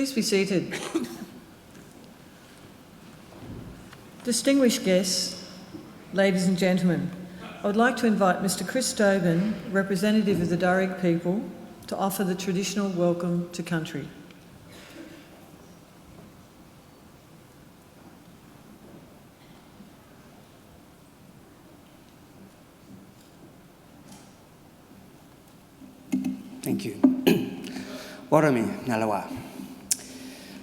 Please be seated. Distinguished guests, ladies and gentlemen, I would like to invite Mr. Chris Tobin, representative of the Darug people, to offer the traditional welcome to country. Thank you. Warami Nalawa.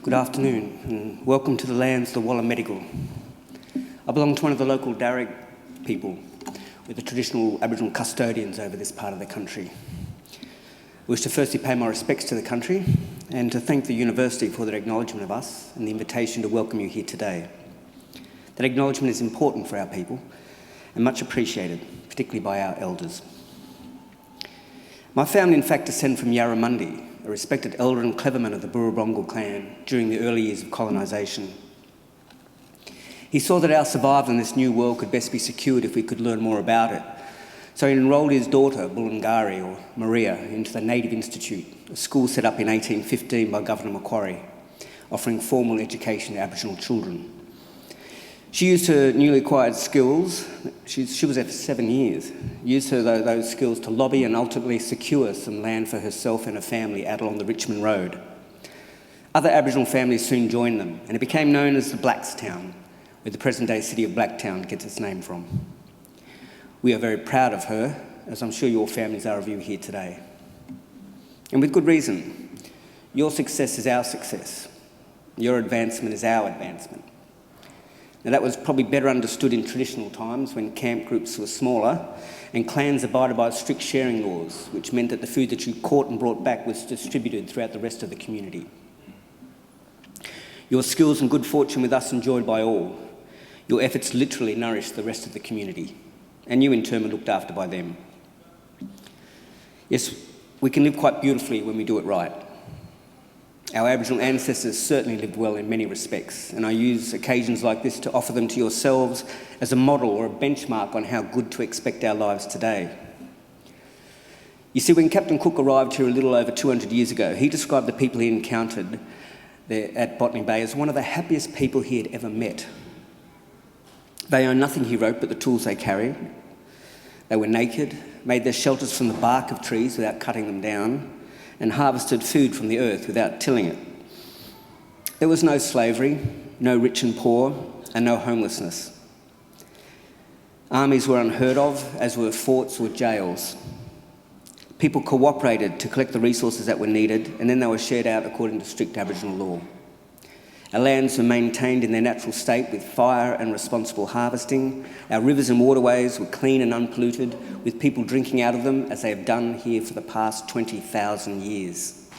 Good afternoon and welcome to the lands of the Walla Medical. I belong to one of the local Darug people. We're the traditional Aboriginal custodians over this part of the country. I wish to firstly pay my respects to the country and to thank the university for their acknowledgement of us and the invitation to welcome you here today. That acknowledgement is important for our people and much appreciated, particularly by our elders. My family, in fact, descend from Yarramundi, a respected elder and cleverman of the Burrabongal clan during the early years of colonisation. He saw that our survival in this new world could best be secured if we could learn more about it. So he enrolled his daughter, Bulgari, or Maria, into the Native Institute, a school set up in 1815 by Governor Macquarie, offering formal education to Aboriginal children. She used her newly acquired skills, she was there for 7 years, used those skills to lobby and ultimately secure some land for herself and her family out along the Richmond Road. Other Aboriginal families soon joined them, and it became known as the Blackstown, where the present-day city of Blacktown gets its name from. We are very proud of her, as I'm sure your families are of you here today. And with good reason. Your success is our success. Your advancement is our advancement. Now that was probably better understood in traditional times when camp groups were smaller and clans abided by strict sharing laws, which meant that the food that you caught and brought back was distributed throughout the rest of the community. Your skills and good fortune with us enjoyed by all. Your efforts literally nourished the rest of the community, and you in turn were looked after by them. Yes, we can live quite beautifully when we do it right. Our Aboriginal ancestors certainly lived well in many respects, and I use occasions like this to offer them to yourselves as a model or a benchmark on how good to expect our lives today. You see, when Captain Cook arrived here a little over 200 years ago, he described the people he encountered there at Botany Bay as one of the happiest people he had ever met. They owned nothing, he wrote, but the tools they carried. They were naked, made their shelters from the bark of trees without cutting them down, and harvested food from the earth without tilling it. There was no slavery, no rich and poor, and no homelessness. Armies were unheard of, as were forts or jails. People cooperated to collect the resources that were needed, and then they were shared out according to strict Aboriginal law. Our lands were maintained in their natural state with fire and responsible harvesting. Our rivers and waterways were clean and unpolluted, with people drinking out of them as they have done here for the past 20,000 years.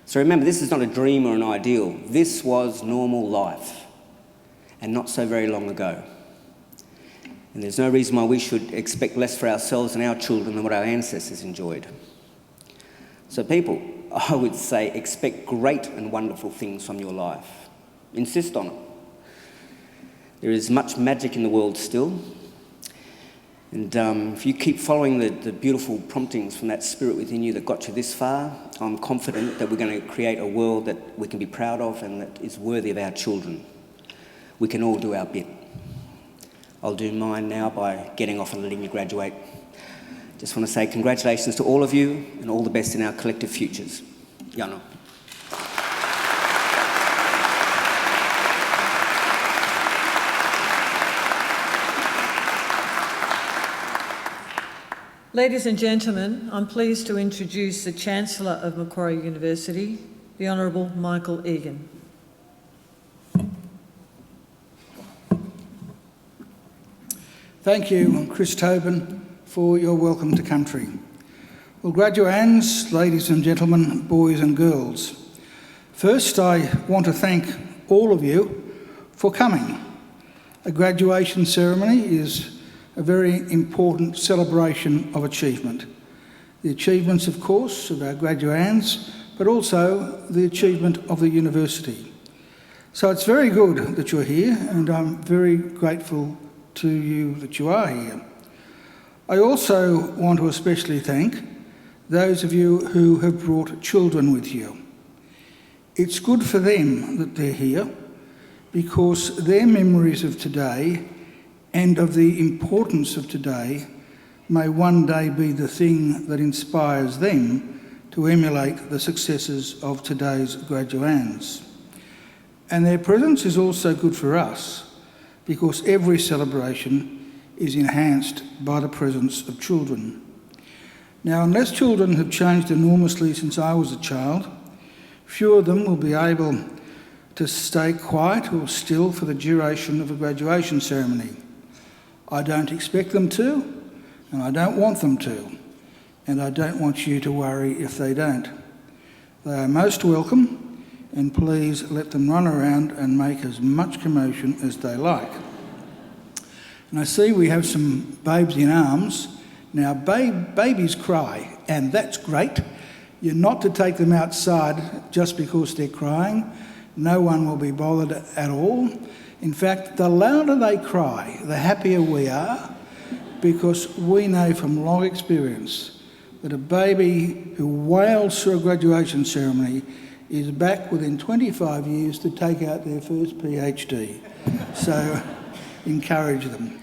So remember, this is not a dream or an ideal. This was normal life, and not so very long ago. And there's no reason why we should expect less for ourselves and our children than what our ancestors enjoyed. So people, I would say, expect great and wonderful things from your life. Insist on it. There is much magic in the world still. And if you keep following the beautiful promptings from that spirit within you that got you this far, I'm confident that we're going to create a world that we can be proud of and that is worthy of our children. We can all do our bit. I'll do mine now by getting off and letting you graduate. Just want to say congratulations to all of you and all the best in our collective futures. Yano. Ladies and gentlemen, I'm pleased to introduce the Chancellor of Macquarie University, the Honourable Michael Egan. Thank you, Chris Tobin, for your welcome to country. Well, graduands, ladies and gentlemen, boys and girls, first I want to thank all of you for coming. A graduation ceremony is a very important celebration of achievement. The achievements, of course, of our graduands, but also the achievement of the university. So it's very good that you're here, and I'm very grateful to you that you are here. I also want to especially thank those of you who have brought children with you. It's good for them that they're here because their memories of today and of the importance of today may one day be the thing that inspires them to emulate the successes of today's graduands. And their presence is also good for us because every celebration is enhanced by the presence of children. Now, unless children have changed enormously since I was a child, few of them will be able to stay quiet or still for the duration of a graduation ceremony. I don't expect them to, and I don't want them to, and I don't want you to worry if they don't. They are most welcome, and please let them run around and make as much commotion as they like. And I see we have some babes in arms. Now, babies cry, and that's great. You're not to take them outside just because they're crying. No one will be bothered at all. In fact, the louder they cry, the happier we are, because we know from long experience that a baby who wails through a graduation ceremony is back within 25 years to take out their first PhD. So encourage them.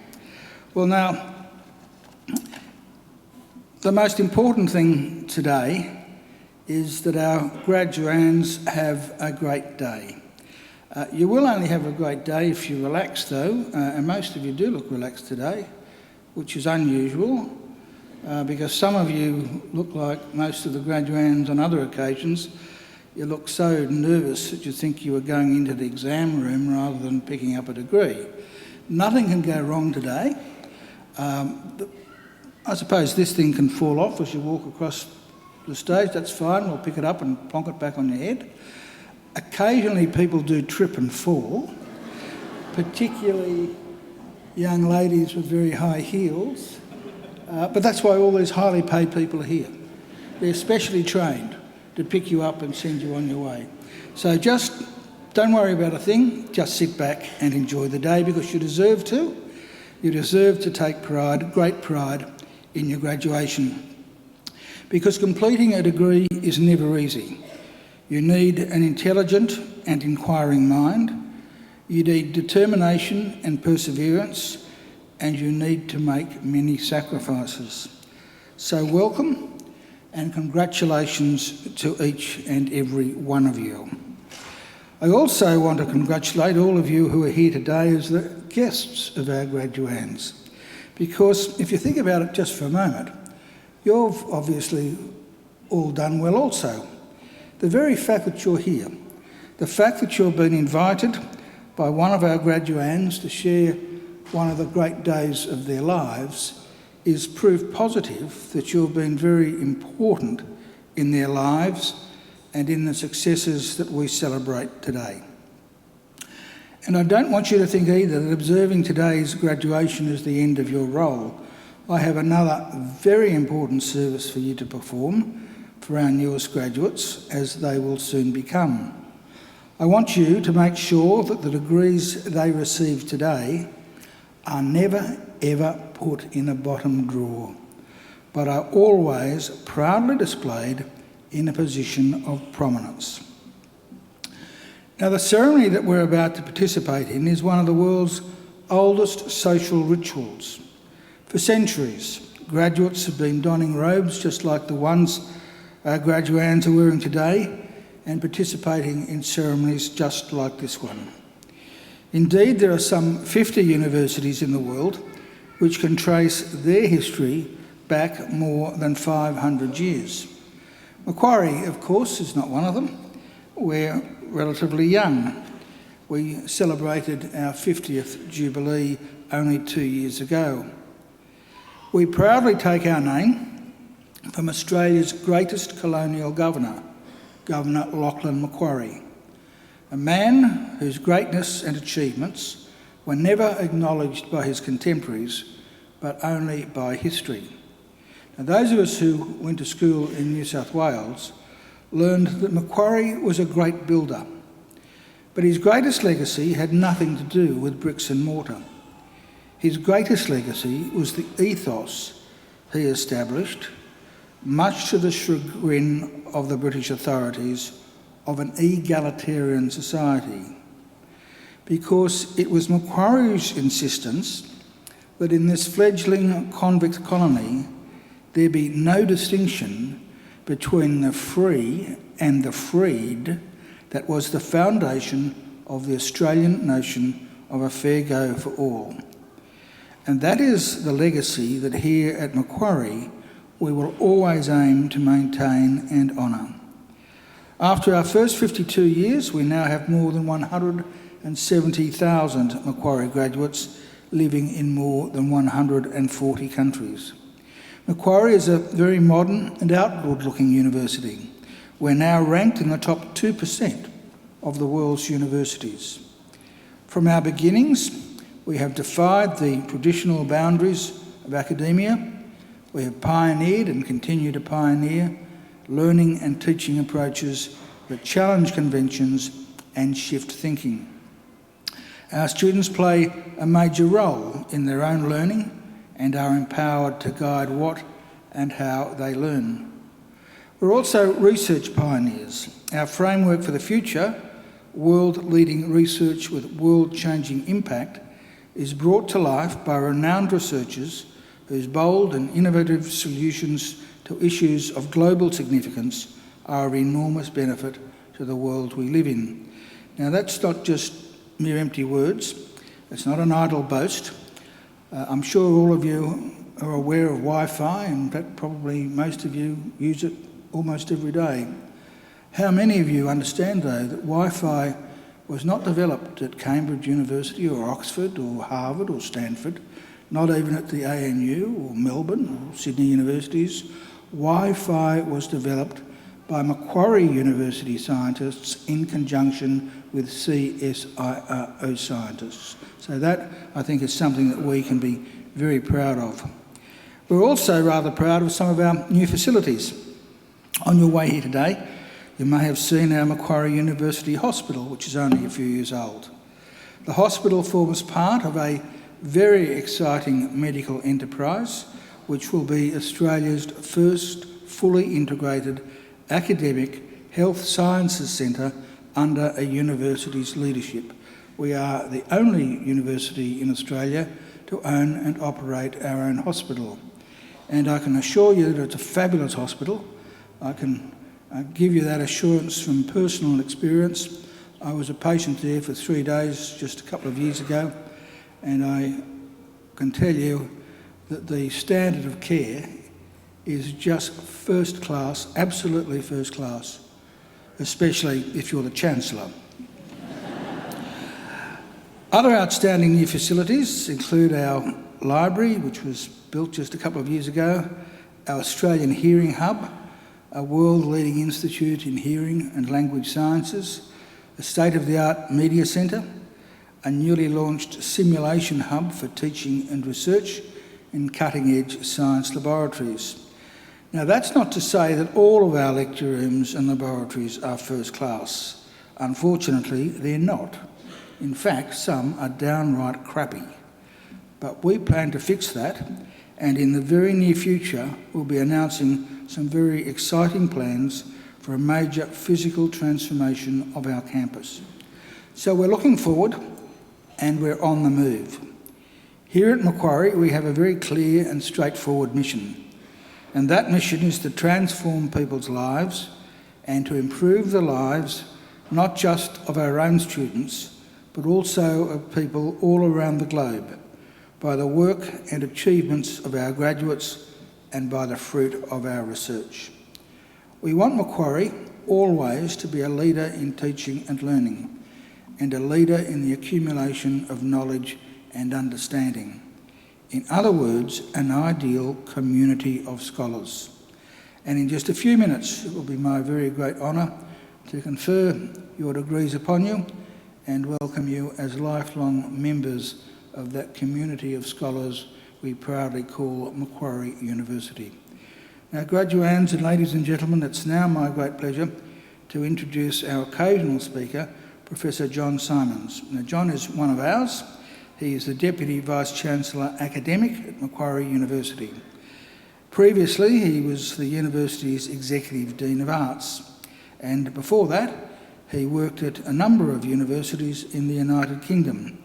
Well, now, the most important thing today is that our graduands have a great day. You will only have a great day if you relax, though, and most of you do look relaxed today, which is unusual, because some of you look like most of the graduands on other occasions. You look so nervous that you think you were going into the exam room rather than picking up a degree. Nothing can go wrong today. I suppose this thing can fall off as you walk across the stage. That's fine. We'll pick it up and plonk it back on your head. Occasionally people do trip and fall, particularly young ladies with very high heels. But that's why all these highly paid people are here. They're specially trained to pick you up and send you on your way. So just don't worry about a thing. Just sit back and enjoy the day because you deserve to. You deserve to take pride, great pride, in your graduation. Because completing a degree is never easy. You need an intelligent and inquiring mind. You need determination and perseverance, and you need to make many sacrifices. So welcome and congratulations to each and every one of you. I also want to congratulate all of you who are here today as the guests of our graduands. Because if you think about it just for a moment, you've obviously all done well also. The very fact that you're here, the fact that you've been invited by one of our graduands to share one of the great days of their lives is proof positive that you've been very important in their lives and in the successes that we celebrate today. And I don't want you to think either that observing today's graduation is the end of your role. I have another very important service for you to perform for our newest graduates, as they will soon become. I want you to make sure that the degrees they receive today are never, ever put in a bottom drawer, but are always proudly displayed in a position of prominence. Now, the ceremony that we're about to participate in is one of the world's oldest social rituals. For centuries, graduates have been donning robes just like the ones our graduands are wearing today and participating in ceremonies just like this one. Indeed, there are some 50 universities in the world which can trace their history back more than 500 years. Macquarie, of course, is not one of them. We're relatively young. We celebrated our 50th Jubilee only 2 years ago. We proudly take our name from Australia's greatest colonial governor, Governor Lachlan Macquarie, a man whose greatness and achievements were never acknowledged by his contemporaries, but only by history. Now, those of us who went to school in New South Wales learned that Macquarie was a great builder, but his greatest legacy had nothing to do with bricks and mortar. His greatest legacy was the ethos he established, much to the chagrin of the British authorities, of an egalitarian society, because it was Macquarie's insistence that in this fledgling convict colony there be no distinction between the free and the freed that was the foundation of the Australian notion of a fair go for all. And that is the legacy that here at Macquarie we will always aim to maintain and honour. After our first 52 years, we now have more than 170,000 Macquarie graduates living in more than 140 countries. Macquarie is a very modern and outward-looking university. We're now ranked in the top 2% of the world's universities. From our beginnings, we have defied the traditional boundaries of academia. We have pioneered and continue to pioneer learning and teaching approaches that challenge conventions and shift thinking. Our students play a major role in their own learning and are empowered to guide what and how they learn. We're also research pioneers. Our framework for the future, world-leading research with world-changing impact, is brought to life by renowned researchers whose bold and innovative solutions to issues of global significance are of enormous benefit to the world we live in. Now, that's not just mere empty words. It's not an idle boast. I'm sure all of you are aware of Wi-Fi, and that probably most of you use it almost every day. How many of you understand, though, that Wi-Fi was not developed at Cambridge University or Oxford or Harvard or Stanford, not even at the ANU or Melbourne or Sydney universities? Wi-Fi was developed by Macquarie University scientists in conjunction with CSIRO scientists. So that, I think, is something that we can be very proud of. We're also rather proud of some of our new facilities. On your way here today, you may have seen our Macquarie University Hospital, which is only a few years old. The hospital forms part of a very exciting medical enterprise, which will be Australia's first fully integrated academic health sciences centre under a university's leadership. We are the only university in Australia to own and operate our own hospital. And I can assure you that it's a fabulous hospital. I can give you that assurance from personal experience. I was a patient there for 3 days just a couple of years ago, and I can tell you that the standard of care is just first class, absolutely first class, especially if you're the Chancellor. Other outstanding new facilities include our library, which was built just a couple of years ago, our Australian Hearing Hub, a world-leading institute in hearing and language sciences, a state-of-the-art media centre, a newly launched simulation hub for teaching and research in cutting-edge science laboratories. Now, that's not to say that all of our lecture rooms and laboratories are first class. Unfortunately, they're not. In fact, some are downright crappy. But we plan to fix that, and in the very near future, we'll be announcing some very exciting plans for a major physical transformation of our campus. So we're looking forward, and we're on the move. Here at Macquarie, we have a very clear and straightforward mission, and that mission is to transform people's lives and to improve the lives not just of our own students, but also of people all around the globe by the work and achievements of our graduates and by the fruit of our research. We want Macquarie always to be a leader in teaching and learning, and a leader in the accumulation of knowledge and understanding. In other words, an ideal community of scholars. And in just a few minutes, it will be my very great honour to confer your degrees upon you and welcome you as lifelong members of that community of scholars we proudly call Macquarie University. Now, graduands and ladies and gentlemen, it's now my great pleasure to introduce our occasional speaker, Professor John Simons. Now, John is one of ours. He is the Deputy Vice-Chancellor Academic at Macquarie University. Previously, he was the university's Executive Dean of Arts, and before that, He worked at a number of universities in the United Kingdom.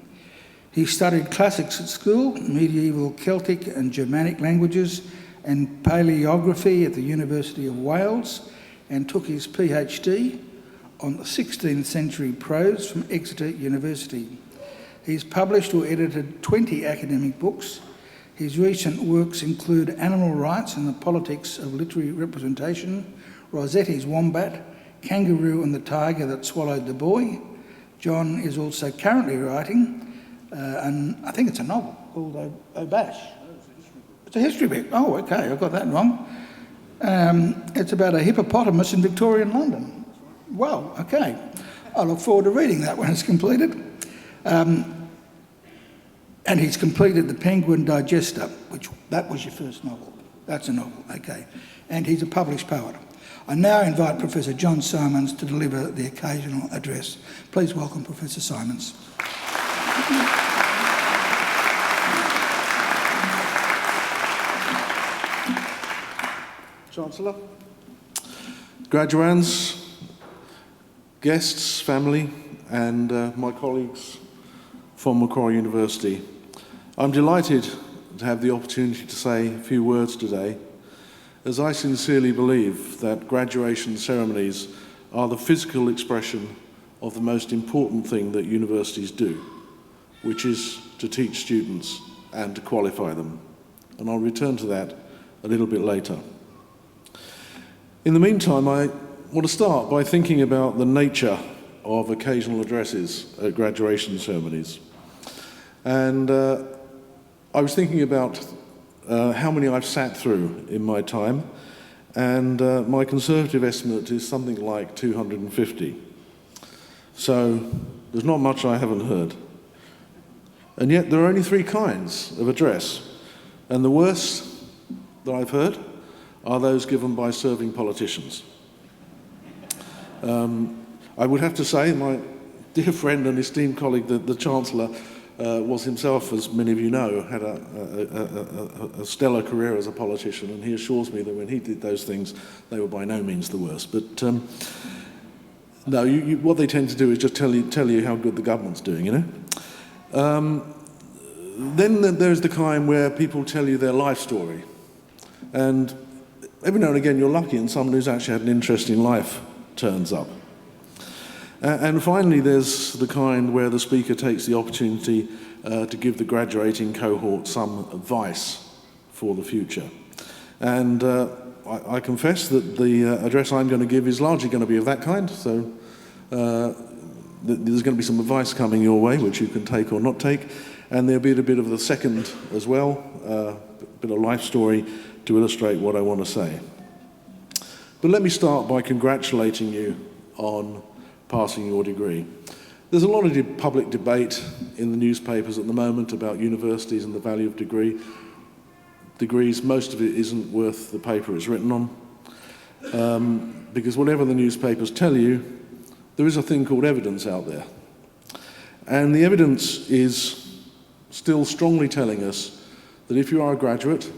He studied classics at school, medieval Celtic and Germanic languages, and paleography at the University of Wales, and took his PhD on the 16th century prose from Exeter University. He's published or edited 20 academic books. His recent works include Animal Rights and the Politics of Literary Representation, Rossetti's Wombat, Kangaroo and the Tiger That Swallowed the Boy. John is also currently writing, and I think it's a novel called Obash. It's a history book. Oh, okay, I got that wrong. It's about a hippopotamus in Victorian London. Wow, okay. I look forward to reading that when it's completed. And he's completed The Penguin Digester, that was your first novel. That's a novel, okay. And he's a published poet. I now invite Professor John Simons to deliver the occasional address. Please welcome Professor Simons. Chancellor, graduands, guests, family, and my colleagues from Macquarie University. I'm delighted to have the opportunity to say a few words today, as I sincerely believe that graduation ceremonies are the physical expression of the most important thing that universities do, which is to teach students and to qualify them. And I'll return to that a little bit later. In the meantime, I want to start by thinking about the nature of occasional addresses at graduation ceremonies. And I was thinking about how many I've sat through in my time, and my conservative estimate is something like 250. So there's not much I haven't heard. And yet there are only three kinds of address, and the worst that I've heard are those given by serving politicians. I would have to say my dear friend and esteemed colleague, the Chancellor, was himself, as many of you know, had a stellar career as a politician, and he assures me that when he did those things, they were by no means the worst. But no, what they tend to do is just tell you how good the government's doing, you know. Then there's the kind where people tell you their life story, and every now and again you're lucky and someone who's actually had an interesting life turns up. And finally, there's the kind where the speaker takes the opportunity to give the graduating cohort some advice for the future. And I confess that the address I'm going to give is largely going to be of that kind, so there's going to be some advice coming your way, which you can take or not take, and there'll be a bit of the second as well, a bit of life story to illustrate what I want to say. But let me start by congratulating you on passing your degree. There's a lot of public debate in the newspapers at the moment about universities and the value of degrees. Most of it isn't worth the paper it's written on, because whatever the newspapers tell you, there is a thing called evidence out there. And the evidence is still strongly telling us that if you are a graduate,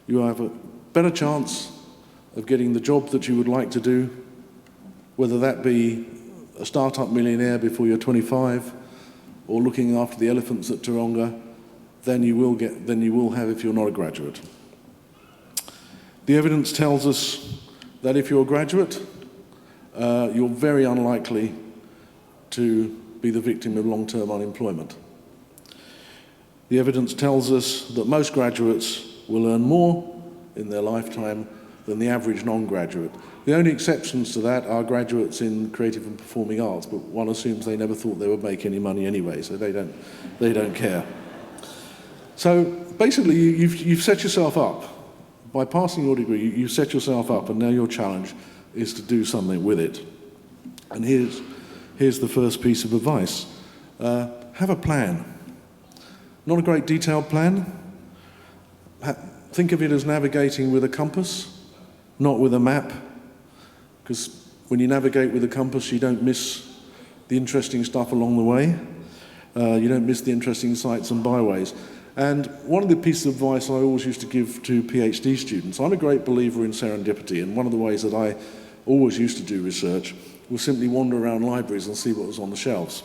you have a better chance of getting the job that you would like to do, whether that be a start-up millionaire before you're 25, or looking after the elephants at Taronga, than you will have if you're not a graduate. The evidence tells us that if you're a graduate, you're very unlikely to be the victim of long-term unemployment. The evidence tells us that most graduates will earn more in their lifetime than the average non-graduate. The only exceptions to that are graduates in creative and performing arts, but one assumes they never thought they would make any money anyway, so they don't care. So basically, you've set yourself up. By passing your degree, you've set yourself up, and now your challenge is to do something with it. And here's the first piece of advice. Have a plan. Not a great detailed plan. Think of it as navigating with a compass, not with a map, because when you navigate with a compass, you don't miss the interesting stuff along the way. You don't miss the interesting sights and byways. And one of the pieces of advice I always used to give to PhD students, I'm a great believer in serendipity, and one of the ways that I always used to do research was simply wander around libraries and see what was on the shelves.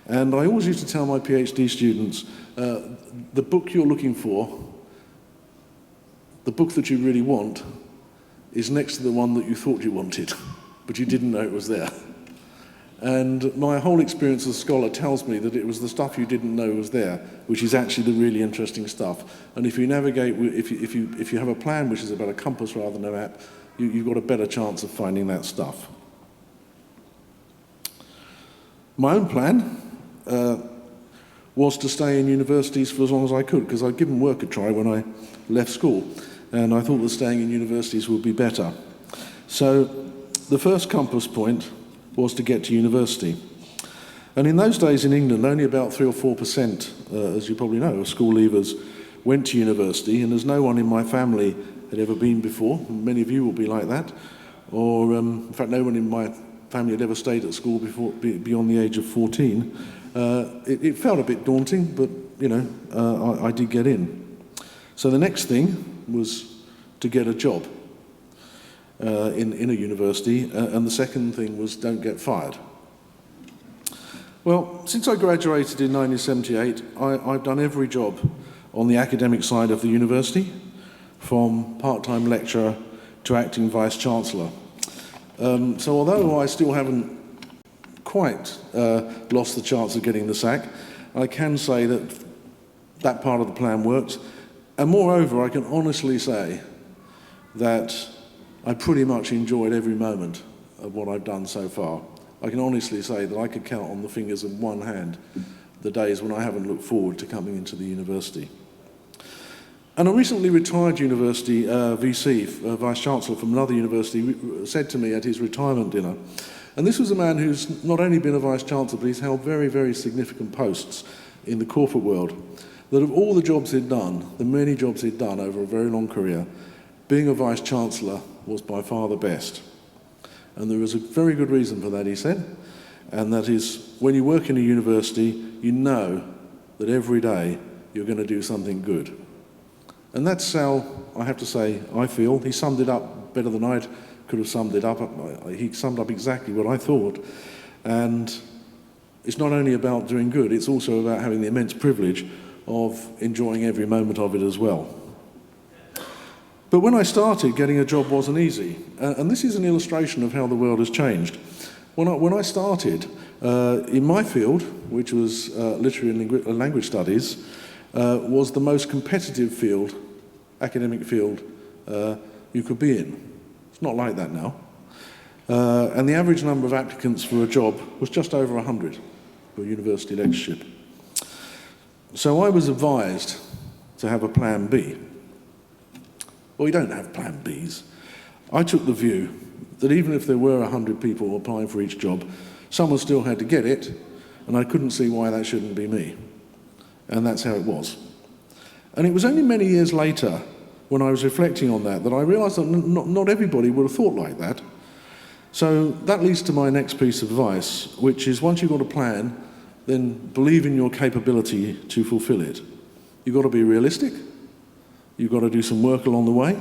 And I always used to tell my PhD students, the book you're looking for, the book that you really want, is next to the one that you thought you wanted, but you didn't know it was there. And my whole experience as a scholar tells me that it was the stuff you didn't know was there, which is actually the really interesting stuff. And if you navigate, if you have a plan which is about a compass rather than a map, you've got a better chance of finding that stuff. My own plan was to stay in universities for as long as I could, because I'd given work a try when I left school, and I thought that staying in universities would be better. So the first compass point was to get to university. And in those days in England, only about 3 or 4%, as you probably know, of school leavers went to university, and as no one in my family had ever been before, many of you will be like that, or in fact no one in my family had ever stayed at school beyond the age of 14, it felt a bit daunting, but I did get in. So the next thing was to get a job in a university, and the second thing was don't get fired. Well, since I graduated in 1978, I've done every job on the academic side of the university, from part-time lecturer to acting Vice-Chancellor. So although I still haven't quite lost the chance of getting the sack, I can say that that part of the plan worked. And moreover, I can honestly say that I pretty much enjoyed every moment of what I've done so far. I can honestly say that I could count on the fingers of one hand the days when I haven't looked forward to coming into the university. And a recently retired university VC, Vice-Chancellor from another university, said to me at his retirement dinner, and this was a man who's not only been a Vice-Chancellor, but he's held very, very significant posts in the corporate world, that of all the jobs he'd done, the many jobs he'd done over a very long career, being a Vice-Chancellor was by far the best. And there was a very good reason for that, he said, and that is, when you work in a university, you know that every day you're going to do something good. And that's how, I have to say, I feel. He summed it up better than I could have summed it up. He summed up exactly what I thought. And it's not only about doing good, it's also about having the immense privilege of enjoying every moment of it as well. But when I started, getting a job wasn't easy. And this is an illustration of how the world has changed. When I started, in my field, which was literary and language studies, was the most competitive field, academic field, you could be in. It's not like that now. And the average number of applicants for a job was just over 100 for a university lectureship. So I was advised to have a plan B. Well, you don't have plan Bs. I took the view that even if there were 100 people applying for each job, someone still had to get it, and I couldn't see why that shouldn't be me. And that's how it was. And it was only many years later, when I was reflecting on that I realised that not everybody would have thought like that. So that leads to my next piece of advice, which is once you've got a plan, then believe in your capability to fulfil it. You've got to be realistic. You've got to do some work along the way.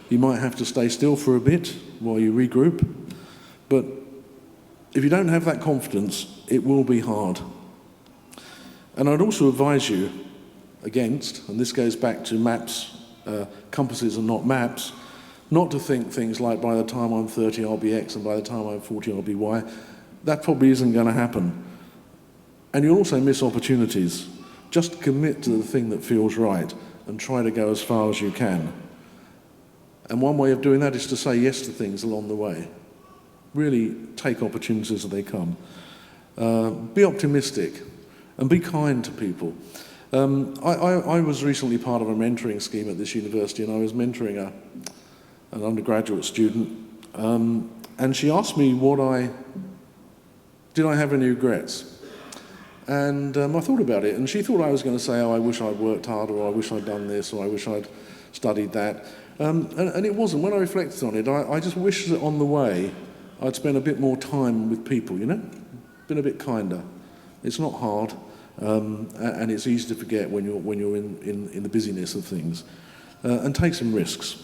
You might have to stay still for a bit while you regroup. But if you don't have that confidence, it will be hard. And I'd also advise you against, and this goes back to maps, compasses and not maps, not to think things like by the time I'm 30 I'll be X and by the time I'm 40 I'll be Y. That probably isn't going to happen. And you'll also miss opportunities. Just commit to the thing that feels right and try to go as far as you can. And one way of doing that is to say yes to things along the way. Really take opportunities as they come. Be optimistic and be kind to people. I was recently part of a mentoring scheme at this university, and I was mentoring an undergraduate student, and she asked me did I have any regrets? And I thought about it, and she thought I was going to say, oh, I wish I'd worked harder, or I wish I'd done this, or I wish I'd studied that. And it wasn't. When I reflected on it, I just wish that on the way I'd spent a bit more time with people, been a bit kinder. It's not hard, and it's easy to forget when you're in the busyness of things, and take some risks.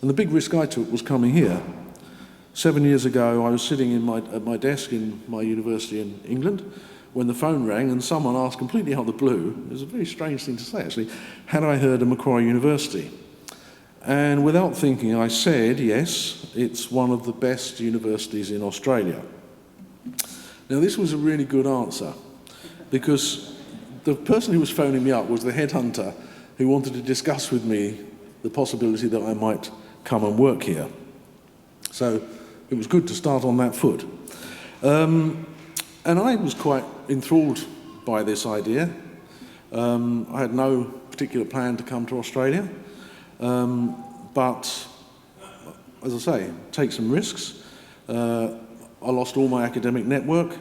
And the big risk I took was coming here. 7 years ago, I was sitting at my desk in my university in England when the phone rang and someone asked completely out of the blue, it was a very strange thing to say actually, had I heard of Macquarie University? And without thinking, I said, yes, it's one of the best universities in Australia. Now, this was a really good answer because the person who was phoning me up was the headhunter who wanted to discuss with me the possibility that I might come and work here. So it was good to start on that foot. And I was quite enthralled by this idea. I had no particular plan to come to Australia, but as I say, take some risks. I lost all my academic network.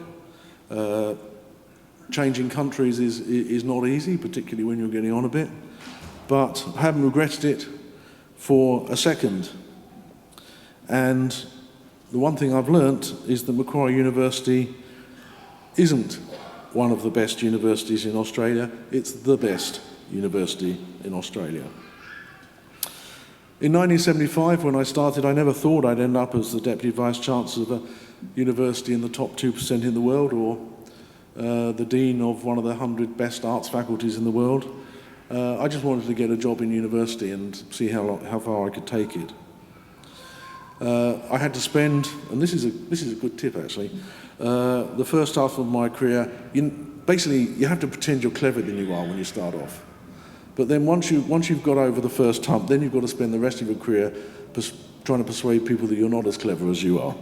Changing countries is not easy, particularly when you're getting on a bit, but I haven't regretted it for a second. And the one thing I've learnt is that Macquarie University isn't one of the best universities in Australia, it's the best university in Australia. In 1975, when I started, I never thought I'd end up as the Deputy Vice-Chancellor of a university in the top 2% in the world, or the Dean of one of the 100 best arts faculties in the world. I just wanted to get a job in university and see how far I could take it. I had to spend, and this is a good tip actually, the first half of my career, basically you have to pretend you're cleverer than you are when you start off. But then once you've got over the first hump, then you've got to spend the rest of your career trying to persuade people that you're not as clever as you are.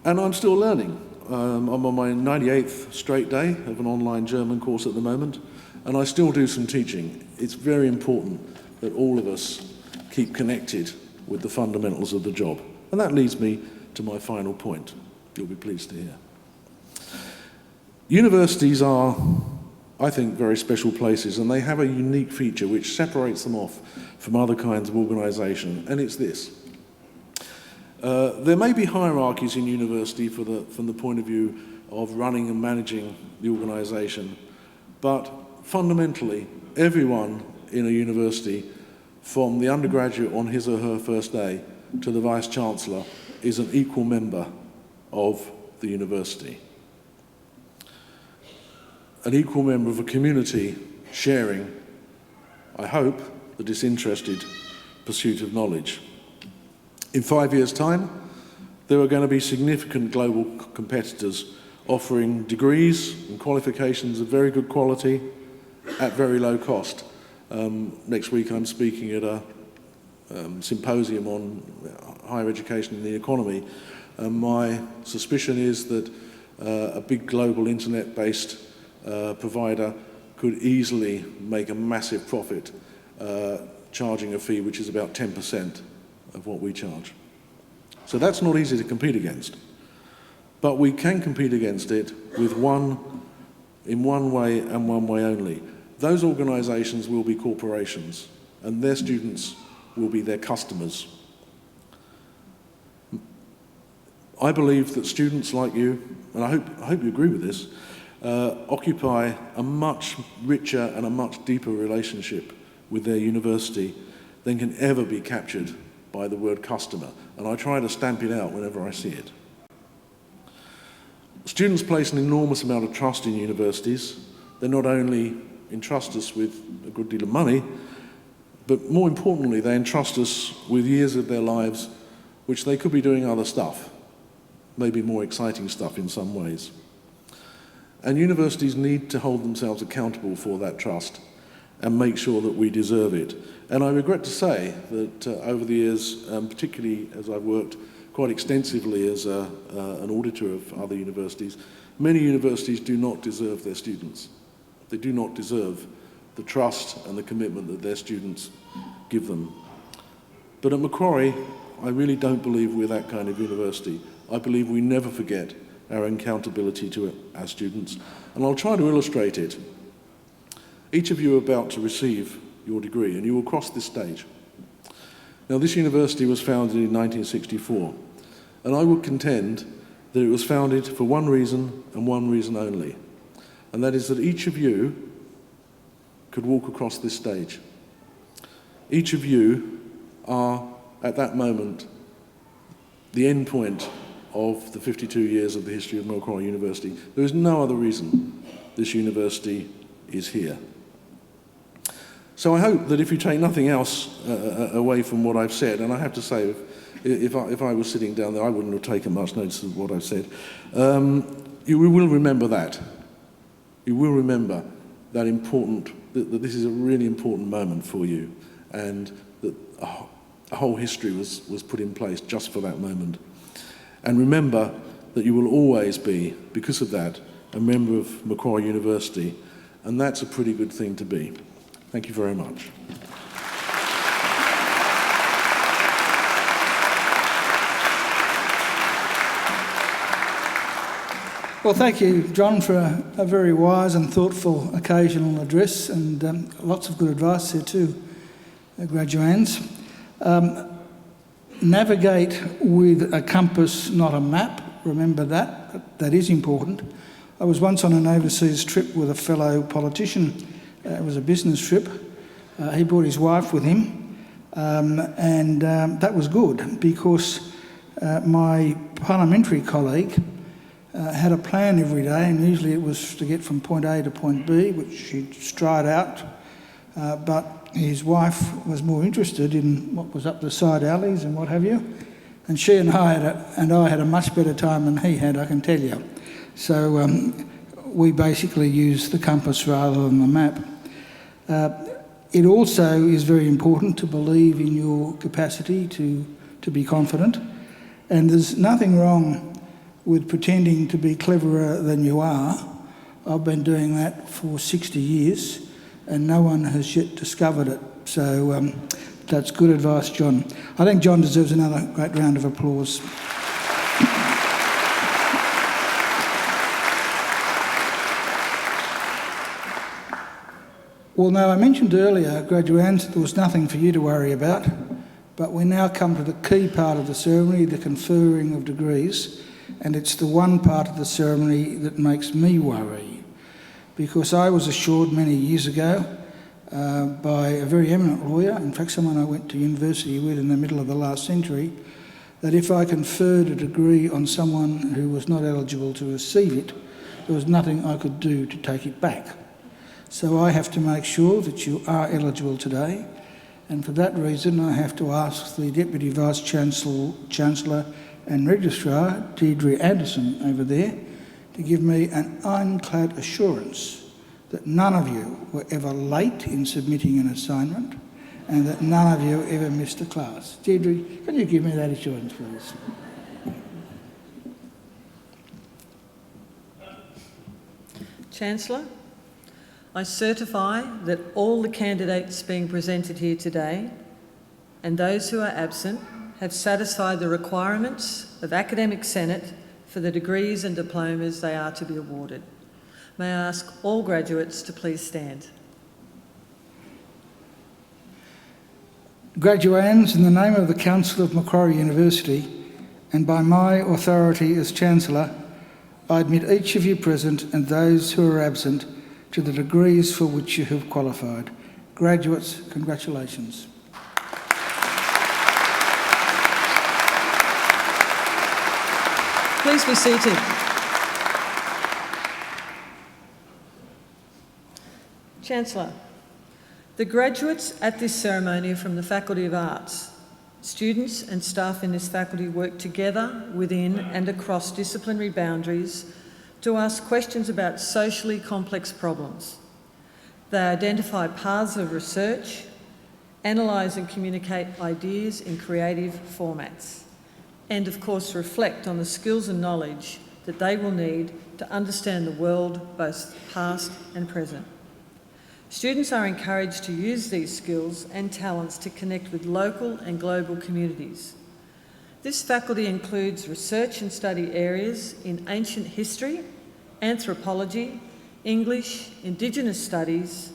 And I'm still learning. I'm on my 98th straight day of an online German course at the moment, and I still do some teaching. It's very important that all of us keep connected with the fundamentals of the job. And that leads me to my final point, you'll be pleased to hear. Universities are, I think, very special places, and they have a unique feature which separates them off from other kinds of organisation, and it's this. There may be hierarchies in university from the point of view of running and managing the organisation, but fundamentally, everyone in a university, from the undergraduate on his or her first day to the Vice-Chancellor, is an equal member of the university. An equal member of a community sharing, I hope, the disinterested pursuit of knowledge. In 5 years' time, there are going to be significant global competitors offering degrees and qualifications of very good quality at very low cost. Next week I'm speaking at a symposium on higher education and the economy. My suspicion is that a big global internet-based provider could easily make a massive profit charging a fee which is about 10% of what we charge. So that's not easy to compete against. But we can compete against it with in one way and one way only. Those organisations will be corporations, and their students will be their customers. I believe that students like you, and I hope you agree with this, occupy a much richer and a much deeper relationship with their university than can ever be captured by the word customer, and I try to stamp it out whenever I see it. Students place an enormous amount of trust in universities. They not only entrust us with a good deal of money, but more importantly, they entrust us with years of their lives which they could be doing other stuff, maybe more exciting stuff in some ways. And universities need to hold themselves accountable for that trust and make sure that we deserve it. And I regret to say that over the years, particularly as I've worked quite extensively as an auditor of other universities, many universities do not deserve their students. They do not deserve the trust and the commitment that their students give them. But at Macquarie, I really don't believe we're that kind of university. I believe we never forget our accountability to our students, and I'll try to illustrate it. Each of you are about to receive your degree, and you will cross this stage. Now, this university was founded in 1964, and I would contend that it was founded for one reason and one reason only, and that is that each of you could walk across this stage. Each of you are, at that moment, the end point of the 52 years of the history of Macquarie University. There is no other reason this university is here. So I hope that if you take nothing else away from what I've said, and I have to say, if I was sitting down there, I wouldn't have taken much notice of what I've said, you will remember that. You will remember that that this is a really important moment for you, and that a whole history was put in place just for that moment. And remember that you will always be, because of that, a member of Macquarie University, and that's a pretty good thing to be. Thank you very much. Well, thank you, John, for a very wise and thoughtful occasional address, and lots of good advice there too, graduands. Navigate with a compass, not a map. Remember that. That is important. I was once on an overseas trip with a fellow politician. It was a business trip. He brought his wife with him, and that was good because my parliamentary colleague had a plan every day, and usually it was to get from point A to point B, which she'd stride out, but his wife was more interested in what was up the side alleys and what have you, and she and I had a much better time than he had, I can tell you. So we basically used the compass rather than the map. It also is very important to believe in your capacity to be confident, and there's nothing wrong with pretending to be cleverer than you are. I've been doing that for 60 years and no one has yet discovered it. So that's good advice, John. I think John deserves another great round of applause. Well, now, I mentioned earlier, graduands, there was nothing for you to worry about, but we now come to the key part of the ceremony, the conferring of degrees, and it's the one part of the ceremony that makes me worry, because I was assured many years ago by a very eminent lawyer, in fact someone I went to university with in the middle of the last century, that if I conferred a degree on someone who was not eligible to receive it, there was nothing I could do to take it back. So I have to make sure that you are eligible today, and for that reason I have to ask the Deputy Vice-Chancellor and Registrar, Deirdre Anderson over there, to give me an ironclad assurance that none of you were ever late in submitting an assignment and that none of you ever missed a class. Deirdre, can you give me that assurance, please? Chancellor, I certify that all the candidates being presented here today and those who are absent have satisfied the requirements of Academic Senate for the degrees and diplomas they are to be awarded. May I ask all graduates to please stand. Graduands, in the name of the Council of Macquarie University and by my authority as Chancellor, I admit each of you present and those who are absent to the degrees for which you have qualified. Graduates, congratulations. Please be seated. Chancellor, the graduates at this ceremony are from the Faculty of Arts. Students and staff in this faculty work together within and across disciplinary boundaries to ask questions about socially complex problems. They identify paths of research, analyse and communicate ideas in creative formats, and of course reflect on the skills and knowledge that they will need to understand the world, both past and present. Students are encouraged to use these skills and talents to connect with local and global communities. This faculty includes research and study areas in ancient history, anthropology, English, Indigenous studies,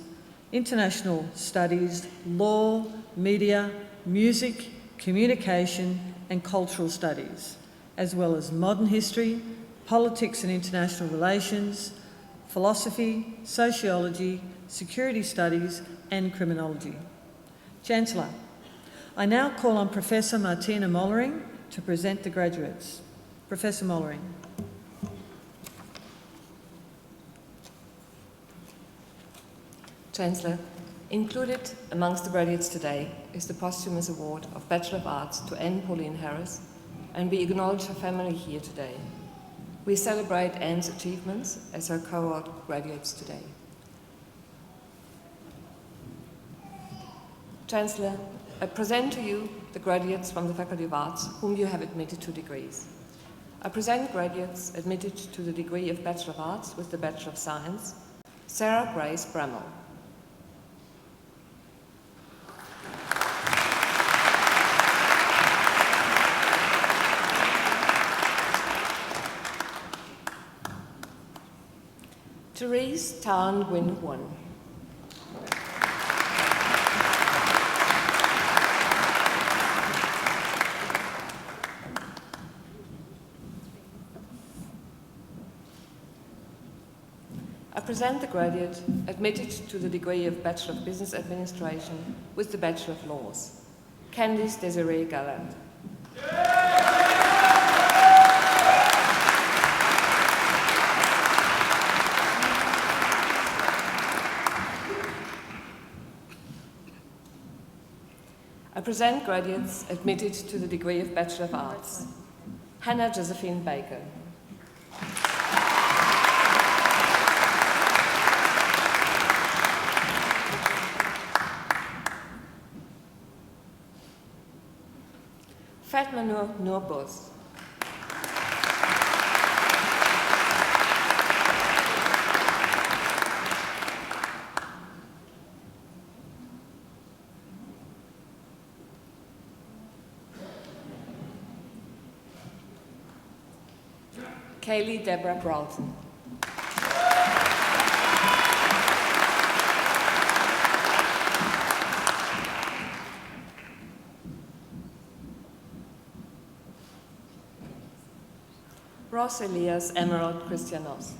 international studies, law, media, music, communication and cultural studies, as well as modern history, politics and international relations, philosophy, sociology, security studies and criminology. Chancellor, I now call on Professor Martina Mollering to present the graduates. Professor Mollering. Chancellor, included amongst the graduates today is the posthumous award of Bachelor of Arts to Anne Pauline Harris, and we acknowledge her family here today. We celebrate Anne's achievements as her cohort graduates today. Chancellor, I present to you the graduates from the Faculty of Arts whom you have admitted to degrees. I present graduates admitted to the degree of Bachelor of Arts with the Bachelor of Science, Sarah Grace Bramall. Therese Tan Nguyen Huan. I present the graduate admitted to the degree of Bachelor of Business Administration with the Bachelor of Laws, Candice Desiree Gallant. I present graduates admitted to the degree of Bachelor of Arts, Hannah Josephine Baker. Fatma Noor Bos. Kaylee Deborah Broughton. Ross Elias Emerald Christianos.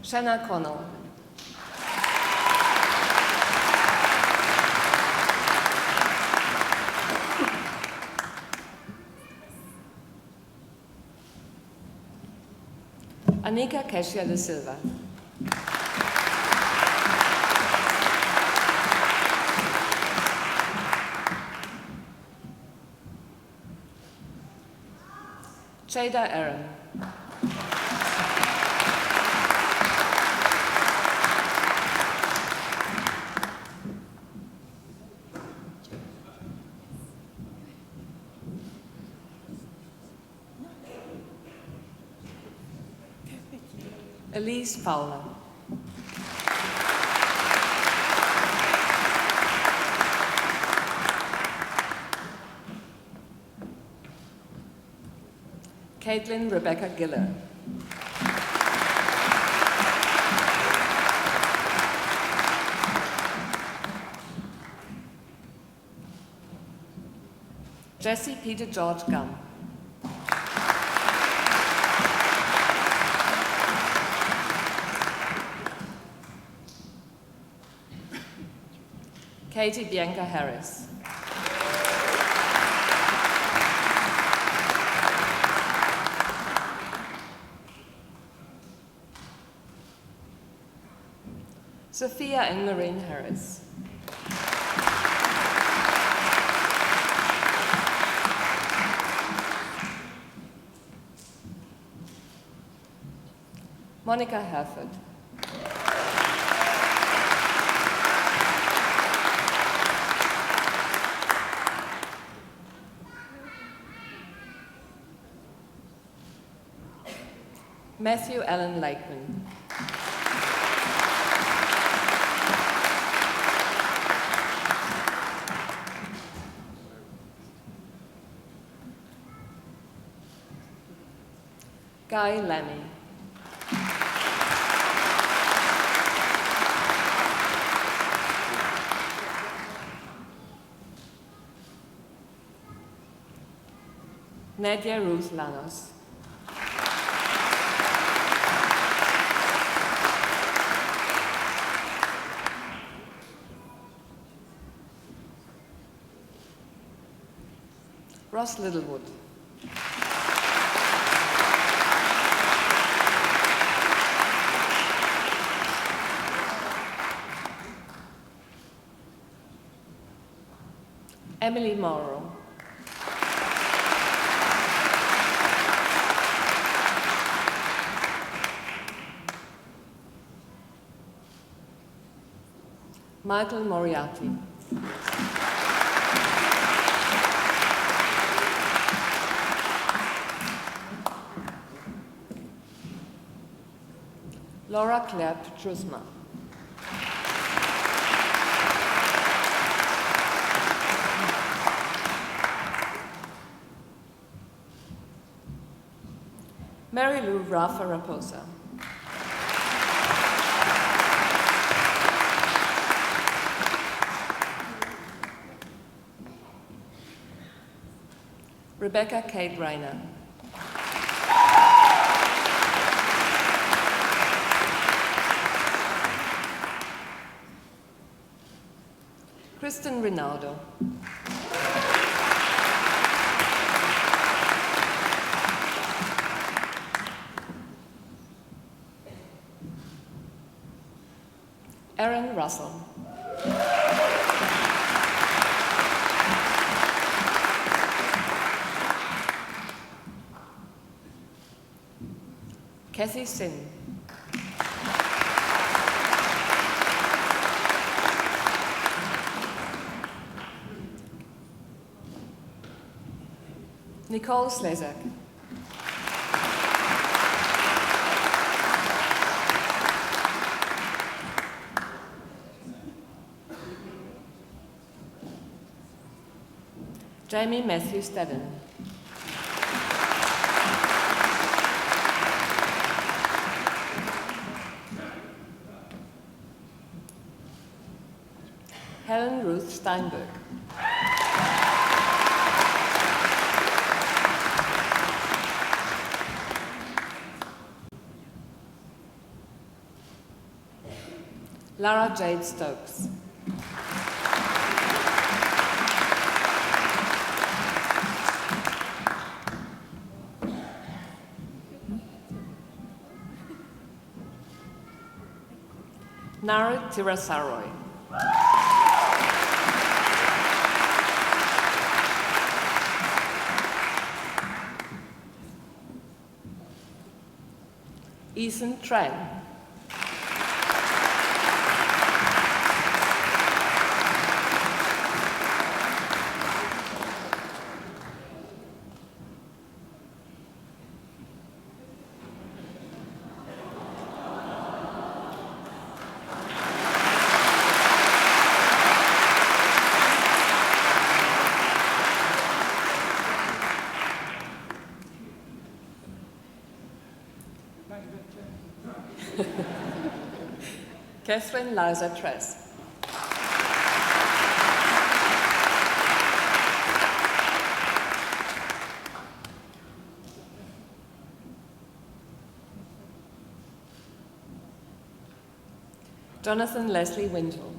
Shanna Connell. Anika Kesia de Silva. Jada Aaron. Elise Fowler. Caitlin Rebecca Giller. Jesse Peter George Gum. Katie Bianca Harris. Sophia and Maureen Harris. Monica Herford. Matthew Allen Lakeman. Guy Lammy. Nadia Ruth Lanos. Ross Littlewood. Emily Morrow. Michael Moriarty. Laura Claire Petrusma. Mary Lou Rafa Raposa. Rebecca Kate Reiner. Kristen Rinaldo. Erin Russell. Kathy Sin. Nicole Slezak. Jamie Matthew Stedden. Helen Ruth Steinberg. Lara Jade Stokes. Nara Tirasaroy. Ethan Tran. Catherine Liza Tress. Jonathan Leslie Wintle.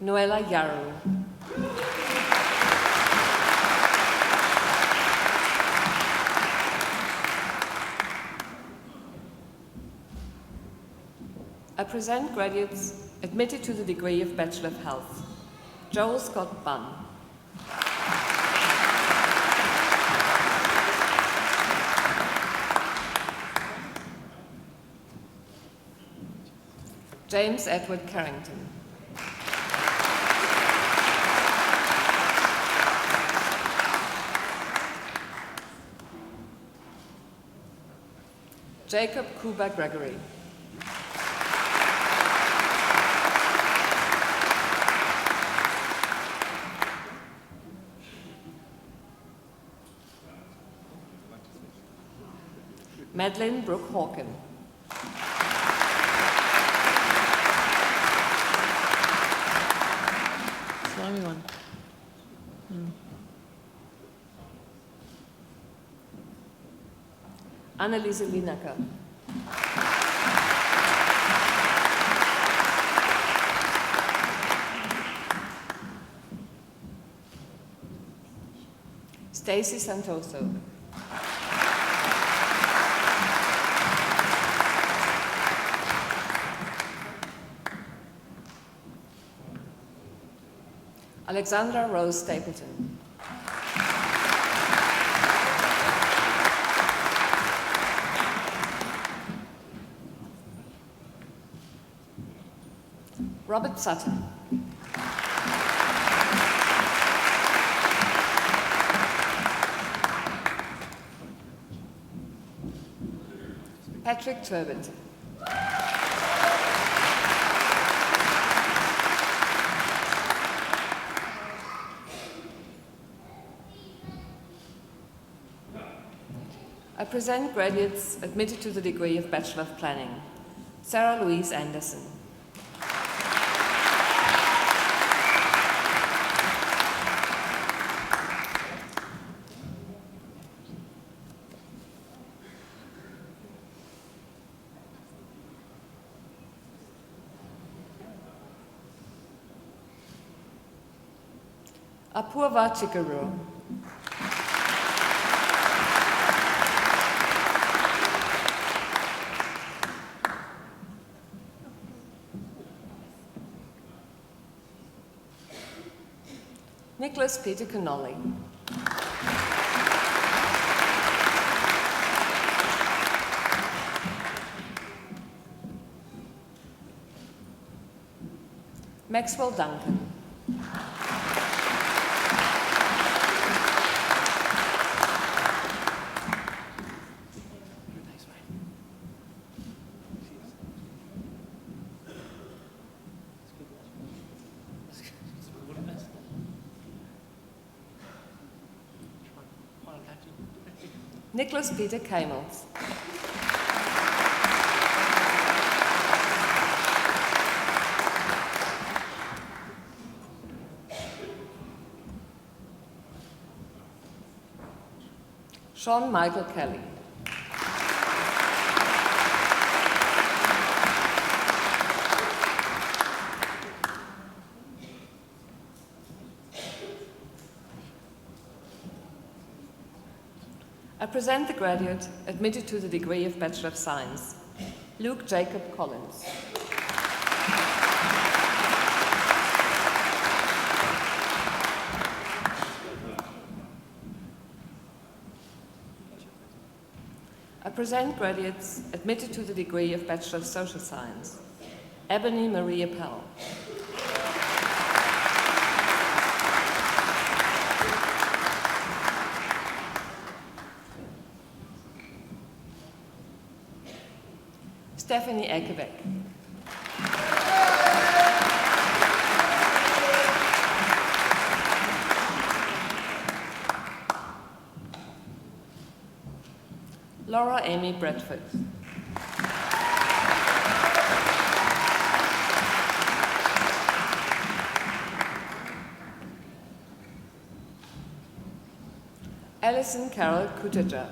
Noella Yaru. I present graduates admitted to the degree of Bachelor of Health. Joel Scott Bunn. James Edward Carrington. Jacob Kuba Gregory. Madeleine Brooke Hawken. Slimy one. Anneliese Lineker. Stacey Santoso. Alexandra Rose Stapleton. Robert Sutton. Patrick Turbot. I present graduates admitted to the degree of Bachelor of Planning. Sarah Louise Anderson. Apurva Chikaru. Nicholas Peter Connolly. Maxwell Duncan. Nicholas Peter Kamels. Sean Michael Kelly. I present the graduate admitted to the degree of Bachelor of Science, Luke Jacob Collins. I present graduates admitted to the degree of Bachelor of Social Science, Ebony Marie Appel. Stephanie Eckebeck. Laura Amy Bradford. Alison Carol Kutaja.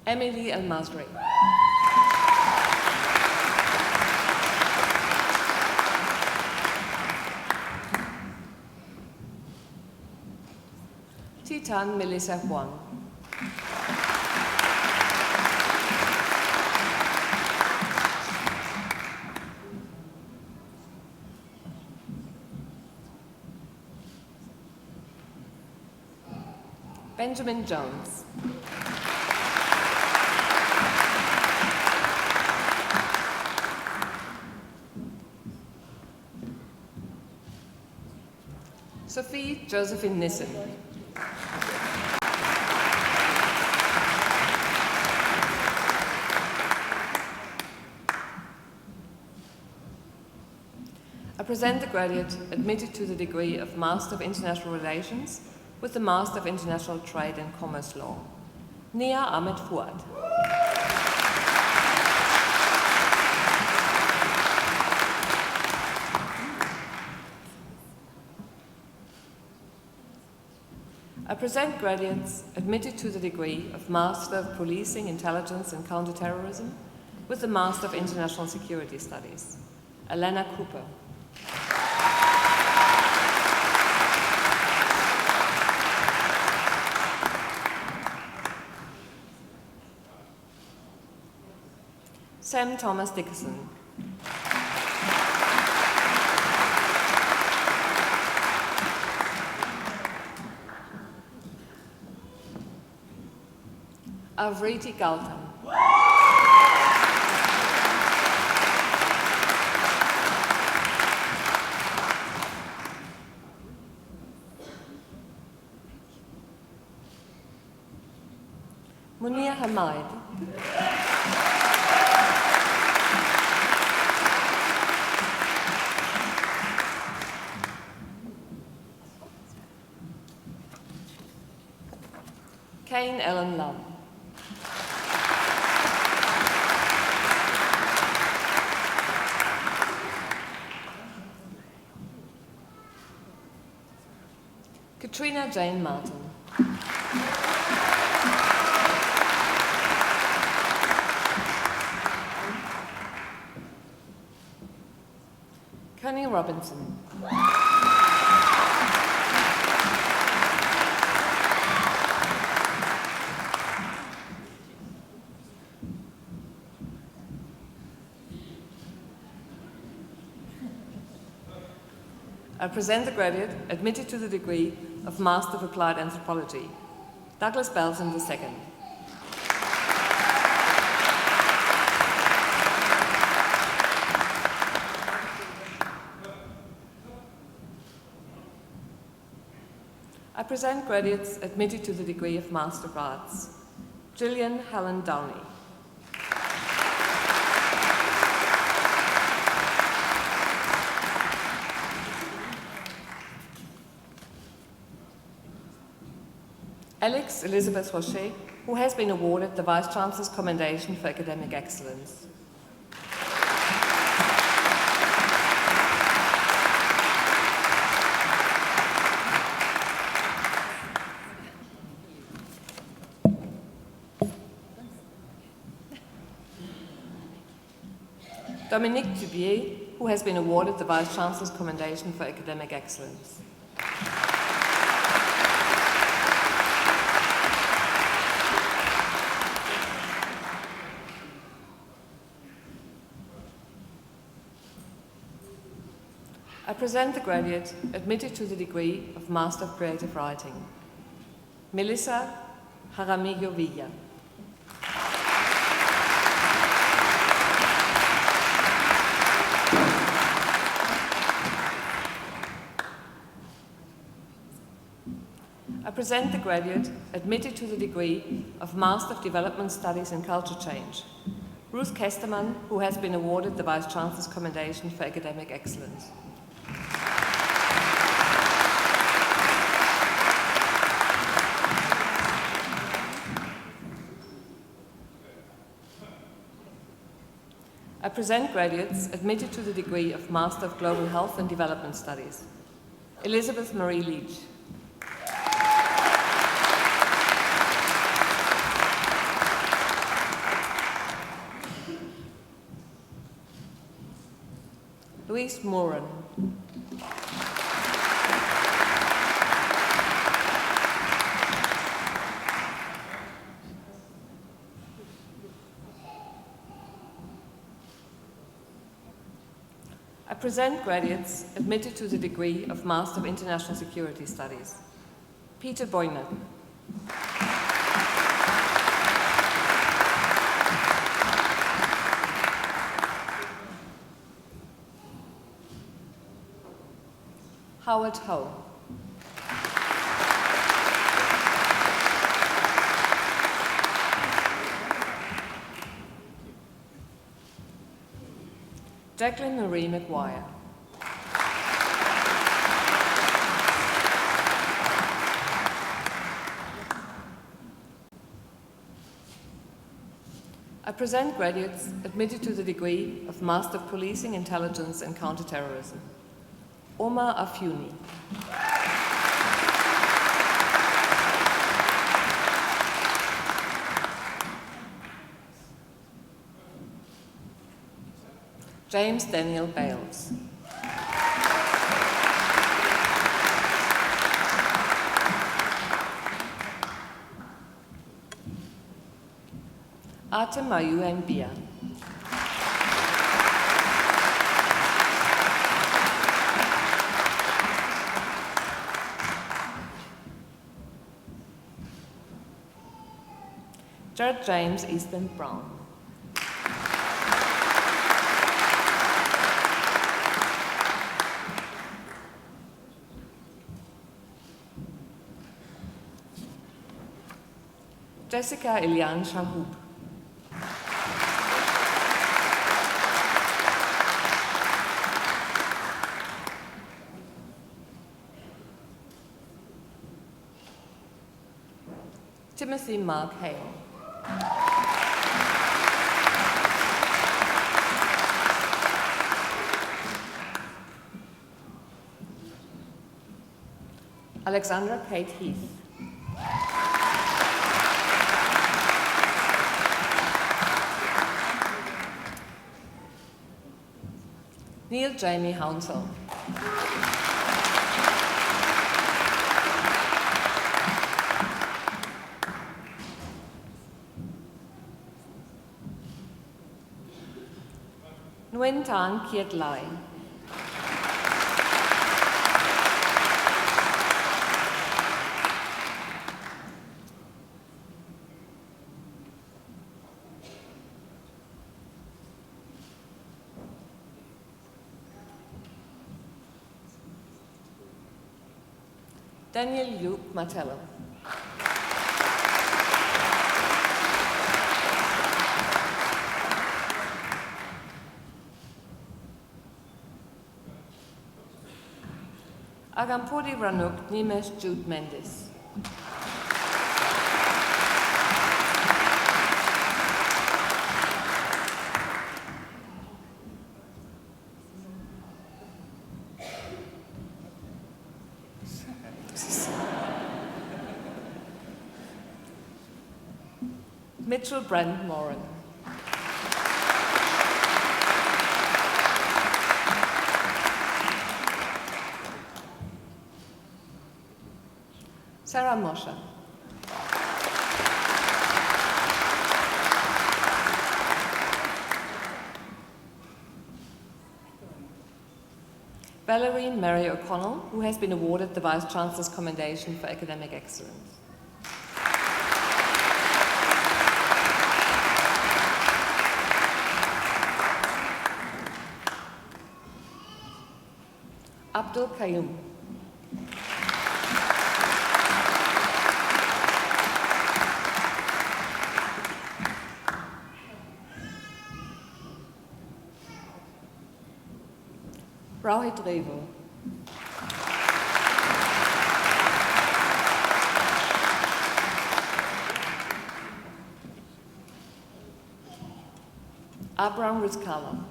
Emily El-Masri. Titan Melissa Huang. Benjamin Jones. Sophie Josephine Nissen. I present the graduate admitted to the degree of Master of International Relations with the Master of International Trade and Commerce Law, Nia Ahmed Fuad. I present graduates admitted to the degree of Master of Policing, Intelligence and Counterterrorism with the Master of International Security Studies, Alana Cooper. Sam Thomas Dickerson. Avriti Gautam. Munir Hamid. Kane Ellen Lum. Katrina Jane Martin. Connie Robinson. I present the graduate admitted to the degree of Master of Applied Anthropology, Douglas Belton II. I present graduates admitted to the degree of Master of Arts, Gillian Helen Downey. Alex Elizabeth Rocher, who has been awarded the Vice-Chancellor's Commendation for Academic Excellence. Dominique Dubier, who has been awarded the Vice-Chancellor's Commendation for Academic Excellence. I present the graduate admitted to the degree of Master of Creative Writing, Melissa Jaramillo Villa. I present the graduate admitted to the degree of Master of Development Studies in Culture Change, Ruth Kesterman, who has been awarded the Vice-Chancellor's Commendation for Academic Excellence. I present graduates admitted to the degree of Master of Global Health and Development Studies, Elizabeth Marie Leach. Louise Moran. I present graduates admitted to the degree of Master of International Security Studies, Peter Boyner. Howard Ho. Jacqueline Marie McGuire. I present graduates admitted to the degree of Master of Policing, Intelligence and Counterterrorism, Omar Afuni. James Daniel Bales. Artem Mayuan Bia. Jared James Easton Brown. Jessica Eliane Shahub. Timothy Mark Hale. Alexandra Kate Heath. Neil Jamie Hounsell. Nguyen Tan Kiet Lai. Daniel Luke Martello. Agampuri Ranuk Nimesh Jude Mendes. Mitchell Brent Moran. Sarah Moshe. Valerie Mary O'Connell, who has been awarded the Vice Chancellor's Commendation for Academic Excellence. Abdul Qayyum. Rohit Revo. Abraham Rizkala.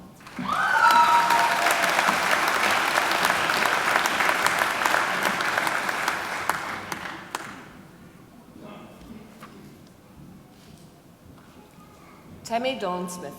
Tammy Dawn Smith.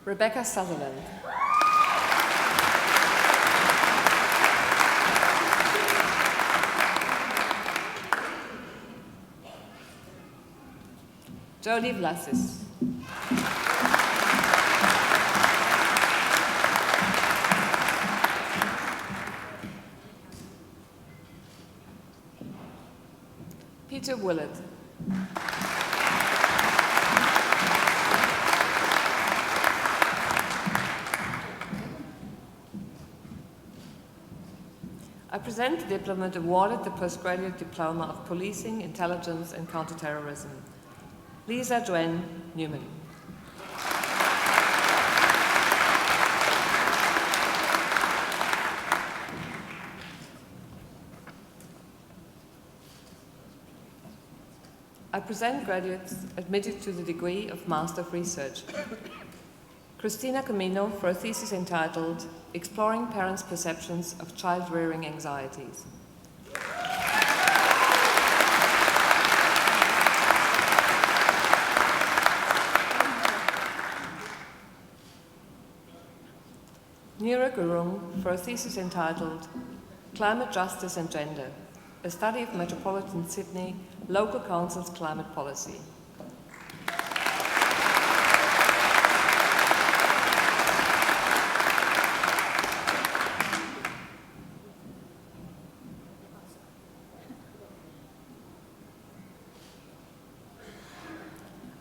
Rebecca Sutherland. Jodie Vlasis. Peter Willett. I present the diplomat awarded the Postgraduate Diploma of Policing, Intelligence and Counterterrorism, Lisa Joanne Newman. I present graduates admitted to the degree of Master of Research. Christina Camino for a thesis entitled Exploring Parents' Perceptions of Child-Rearing Anxieties. Neera Gurung for a thesis entitled Climate Justice and Gender, a study of metropolitan Sydney local council's climate policy.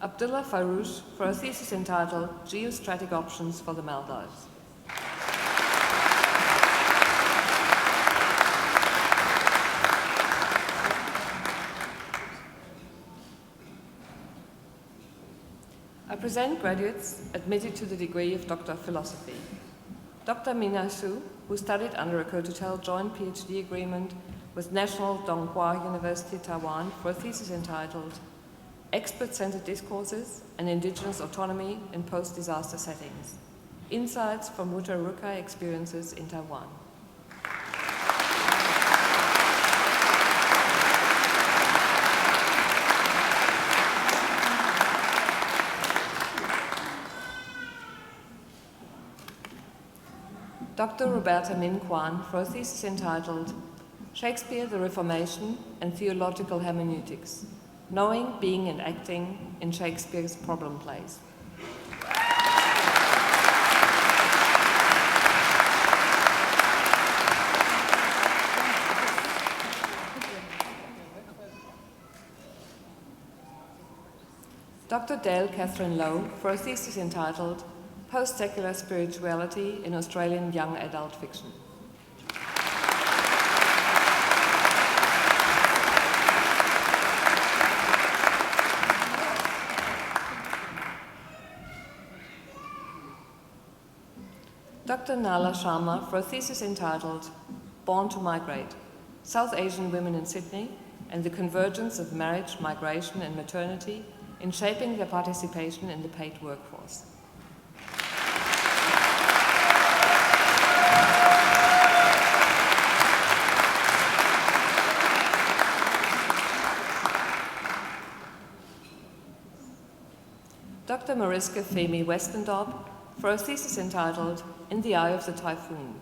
Abdullah Farouche for a thesis entitled Geostrategic Options for the Maldives. I present graduates admitted to the degree of Doctor of Philosophy. Dr. Mina Su, who studied under a Kotutel joint PhD agreement with National Donghua University, Taiwan, for a thesis entitled Expert-Centered Discourses and Indigenous Autonomy in Post-Disaster Settings, Insights from Wutha-Rukai Experiences in Taiwan. Dr. Roberta Min Kwan for a thesis entitled Shakespeare, the Reformation and Theological Hermeneutics, Knowing, Being and Acting in Shakespeare's Problem Plays. Dr. Dale Catherine Lowe for a thesis entitled Post-Secular Spirituality in Australian Young Adult Fiction. Dr. Nala Sharma for a thesis entitled Born to Migrate, South Asian Women in Sydney and the Convergence of Marriage, Migration and Maternity in Shaping Their Participation in the Paid Workforce. Dr. Mariska Femi Westendorp for a thesis entitled In the Eye of the Typhoon,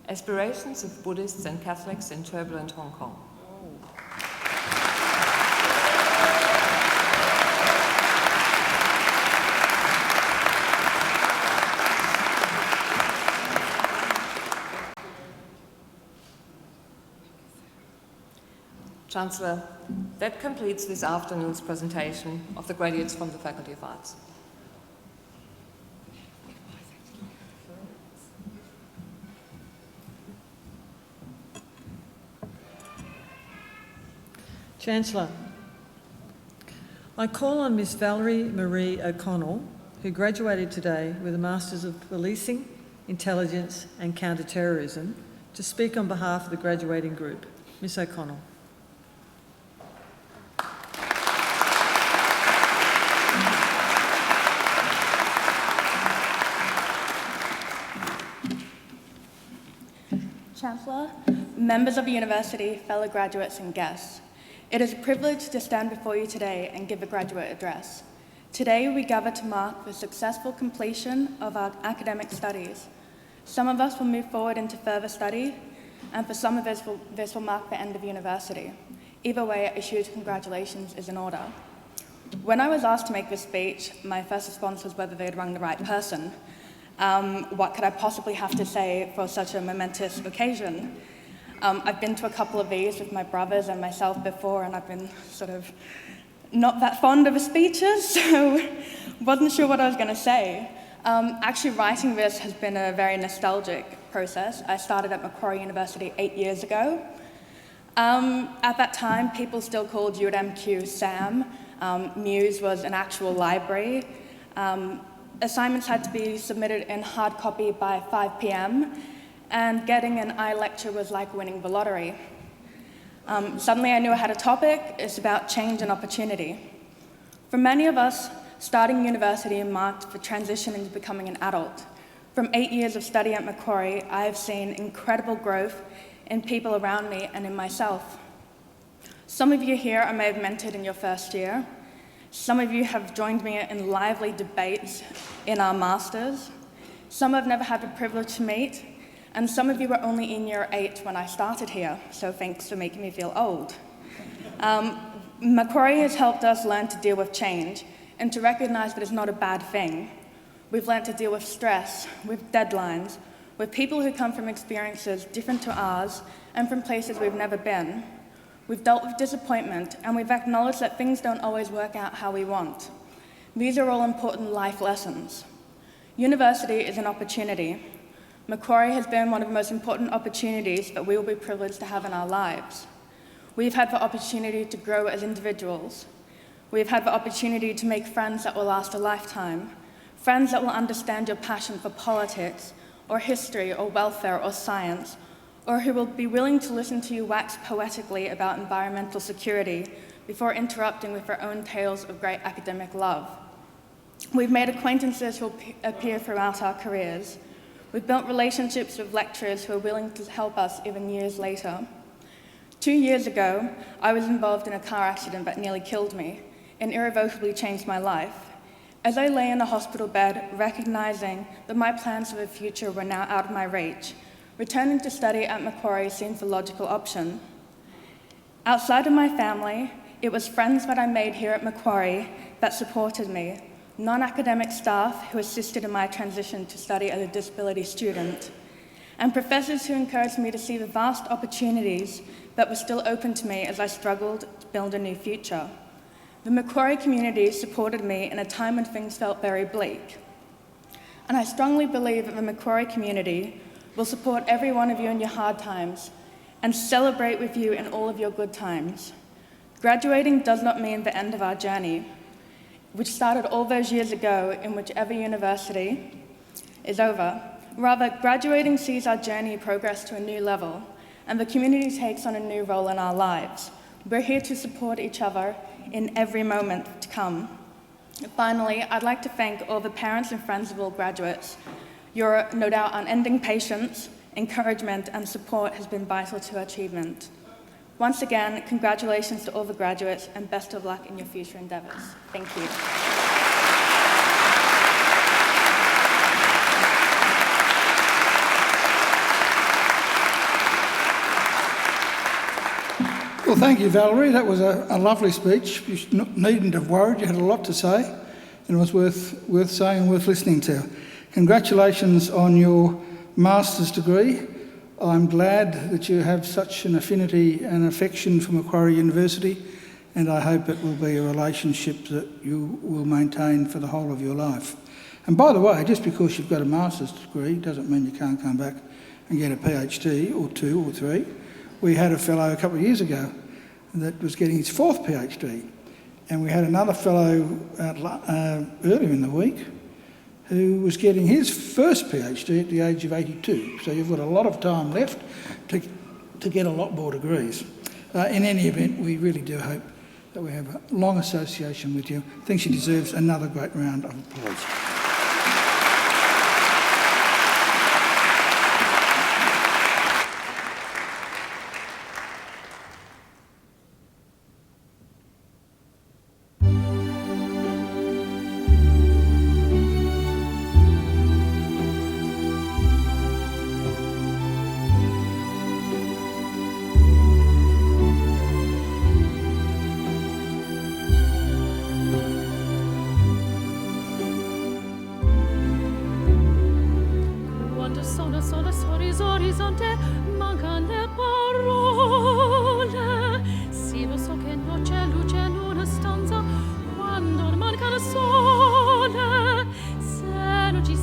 Aspirations of Buddhists and Catholics in Turbulent Hong Kong. Chancellor, that completes this afternoon's presentation of the graduates from the Faculty of Arts. Chancellor, I call on Ms Valerie Marie O'Connell, who graduated today with a Masters of Policing, Intelligence and Counter-Terrorism, to speak on behalf of the graduating group. Ms O'Connell. Chancellor, members of the university, fellow graduates and guests, it is a privilege to stand before you today and give a graduate address. Today we gather to mark the successful completion of our academic studies. Some of us will move forward into further study, and for some of us this will mark the end of university. Either way, a huge congratulations is in order. When I was asked to make this speech, my first response was whether they had rung the right person. What could I possibly have to say for such a momentous occasion? I've been to a couple of these with my brothers and myself before, and I've been sort of not that fond of speeches, so wasn't sure what I was going to say. Actually, writing this has been a very nostalgic process. I started at Macquarie University 8 years ago. At that time, people still called UMQ SAM. Muse was an actual library. Assignments had to be submitted in hard copy by 5 p.m, and getting an iLecture was like winning the lottery. Suddenly I knew I had a topic. It's about change and opportunity. For many of us, starting university marked the transition into becoming an adult. From 8 years of study at Macquarie, I have seen incredible growth in people around me and in myself. Some of you here I may have mentored in your first year. Some of you have joined me in lively debates in our masters. Some I've never had the privilege to meet, and some of you were only in year 8 when I started here, so thanks for making me feel old. Macquarie has helped us learn to deal with change and to recognize that it's not a bad thing. We've learned to deal with stress, with deadlines, with people who come from experiences different to ours and from places we've never been. We've dealt with disappointment, and we've acknowledged that things don't always work out how we want. These are all important life lessons. University is an opportunity. Macquarie has been one of the most important opportunities that we will be privileged to have in our lives. We've had the opportunity to grow as individuals. We've had the opportunity to make friends that will last a lifetime, friends that will understand your passion for politics, or history, or welfare, or science, or who will be willing to listen to you wax poetically about environmental security before interrupting with their own tales of great academic love. We've made acquaintances who will appear throughout our careers. We've built relationships with lecturers who are willing to help us even years later. 2 years ago, I was involved in a car accident that nearly killed me and irrevocably changed my life. As I lay in a hospital bed, recognizing that my plans for the future were now out of my reach, returning to study at Macquarie seemed the logical option. Outside of my family, it was friends that I made here at Macquarie that supported me, non-academic staff who assisted in my transition to study as a disability student, and professors who encouraged me to see the vast opportunities that were still open to me as I struggled to build a new future. The Macquarie community supported me in a time when things felt very bleak. And I strongly believe that the Macquarie community will support every one of you in your hard times and celebrate with you in all of your good times. Graduating does not mean the end of our journey, which started all those years ago in whichever university is over. Rather, graduating sees our journey progress to a new level, and the community takes on a new role in our lives. We're here to support each other in every moment to come. Finally, I'd like to thank all the parents and friends of all graduates. Your, no doubt, unending patience, encouragement, and support has been vital to our achievement. Once again, congratulations to all the graduates, and best of luck in your future endeavours. Thank you. Well, thank you, Valerie. That was a lovely speech. You needn't have worried. You had a lot to say, and it was worth saying and worth listening to. Congratulations on your master's degree. I'm glad that you have such an affinity and affection for Macquarie University, and I hope it will be a relationship that you will maintain for the whole of your life. And by the way, just because you've got a master's degree doesn't mean you can't come back and get a PhD or 2 or 3. We had a fellow a couple of years ago that was getting his 4th PhD, and we had another fellow earlier in the week who was getting his first PhD at the age of 82. So you've got a lot of time left to get a lot more degrees. In any event, we really do hope that we have a long association with you. I think she deserves another great round of applause. Orizzonte mancan le parole, sì lo so che non c'è luce in una stanza quando manca il sole, se non ci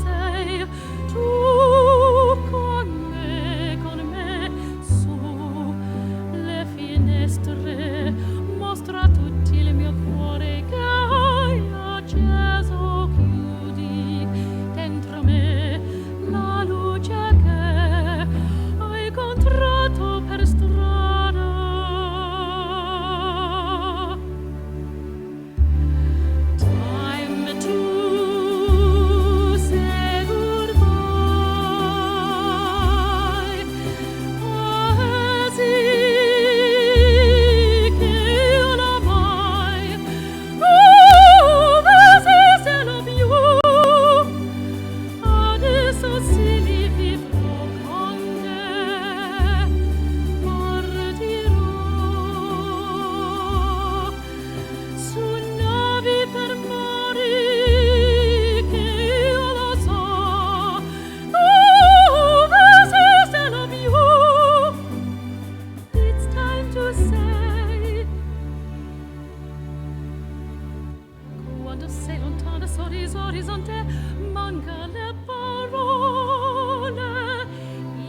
quando sei lontana, sorriso orizzonte, manca le parole.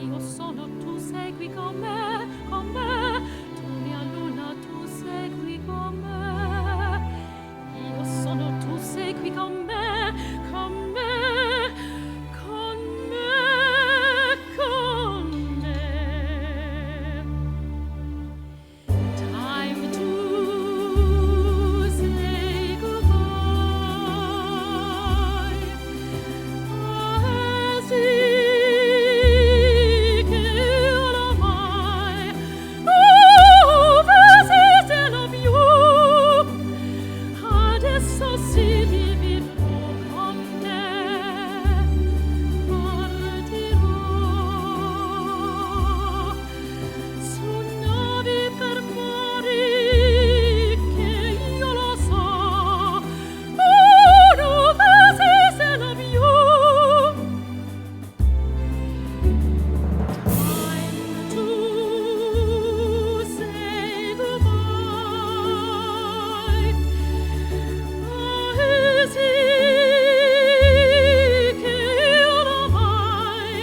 Io sono, tu sei qui con me, tu mia luna, tu sei qui con me. Io sono, tu sei qui con me, con me, con me, con me. Time to say goodbye. Sì che oramai se lo più adesso si vivrò con te. Partirò su navi per mari che io lo so. Se lo più. Time to say goodbye. Sì che oramai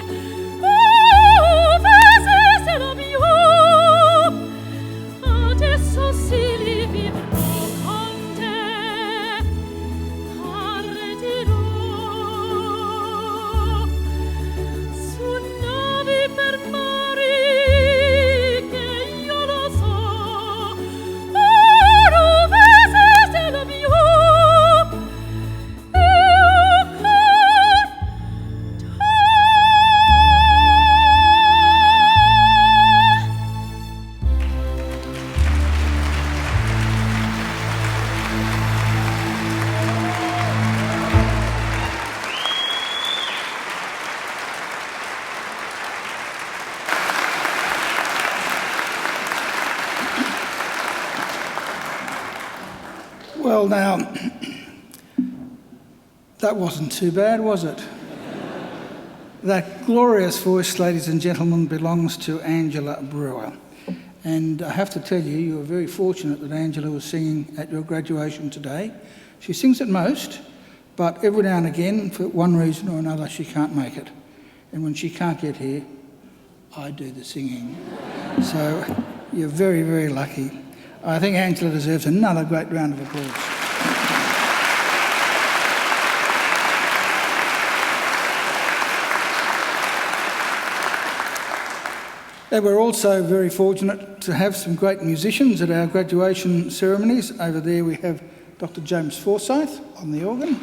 se lo più adesso si vivrò con te. Partirò su navi per mari che io lo so. Se lo più Well, now, that wasn't too bad, was it? That glorious voice, ladies and gentlemen, belongs to Angela Brewer. And I have to tell you, you are very fortunate that Angela was singing at your graduation today. She sings at most, but every now and again, for one reason or another, she can't make it. And when she can't get here, I do the singing. So you're very, very lucky. I think Angela deserves another great round of applause. And we're also very fortunate to have some great musicians at our graduation ceremonies. Over there we have Dr. James Forsyth on the organ.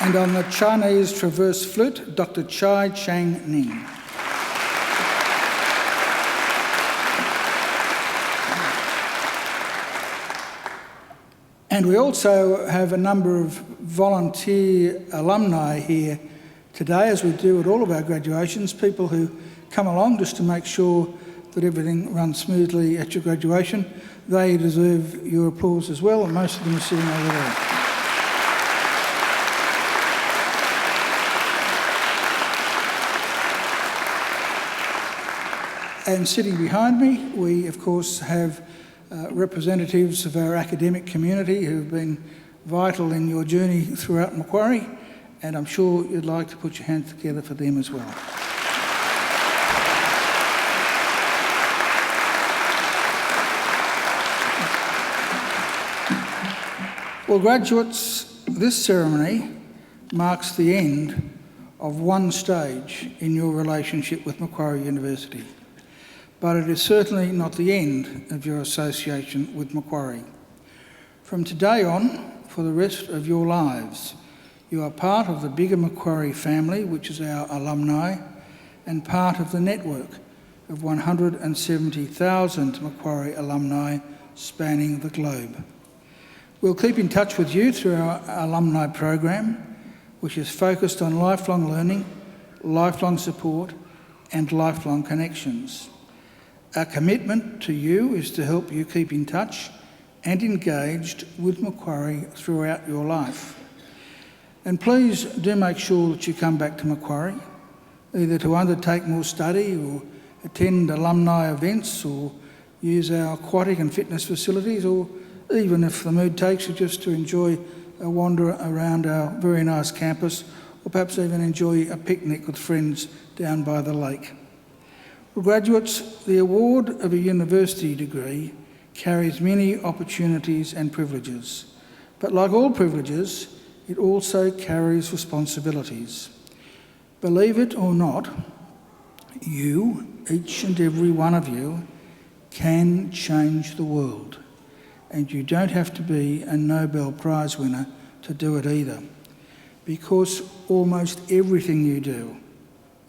And on the Chinese traverse flute, Dr. Chai Chang Ning. And we also have a number of volunteer alumni here today, as we do at all of our graduations, people who come along just to make sure that everything runs smoothly at your graduation. They deserve your applause as well, and most of them are sitting over there. And sitting behind me, we of course have representatives of our academic community who've been vital in your journey throughout Macquarie, and I'm sure you'd like to put your hands together for them as well. Well, graduates, this ceremony marks the end of one stage in your relationship with Macquarie University. But it is certainly not the end of your association with Macquarie. From today on, for the rest of your lives, you are part of the bigger Macquarie family, which is our alumni, and part of the network of 170,000 Macquarie alumni spanning the globe. We'll keep in touch with you through our alumni program, which is focused on lifelong learning, lifelong support, and lifelong connections. Our commitment to you is to help you keep in touch and engaged with Macquarie throughout your life. And please do make sure that you come back to Macquarie, either to undertake more study or attend alumni events or use our aquatic and fitness facilities, or even if the mood takes you, just to enjoy a wander around our very nice campus, or perhaps even enjoy a picnic with friends down by the lake. For graduates, the award of a university degree carries many opportunities and privileges, but like all privileges, it also carries responsibilities. Believe it or not, you, each and every one of you, can change the world. And you don't have to be a Nobel Prize winner to do it either. Because almost everything you do,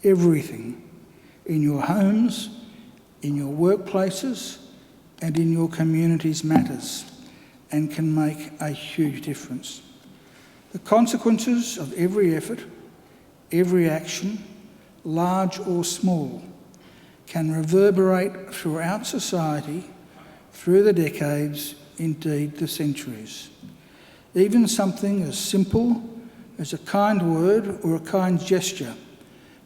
everything, in your homes, in your workplaces, and in your communities matters and can make a huge difference. The consequences of every effort, every action, large or small, can reverberate throughout society, through the decades, indeed the centuries. Even something as simple as a kind word or a kind gesture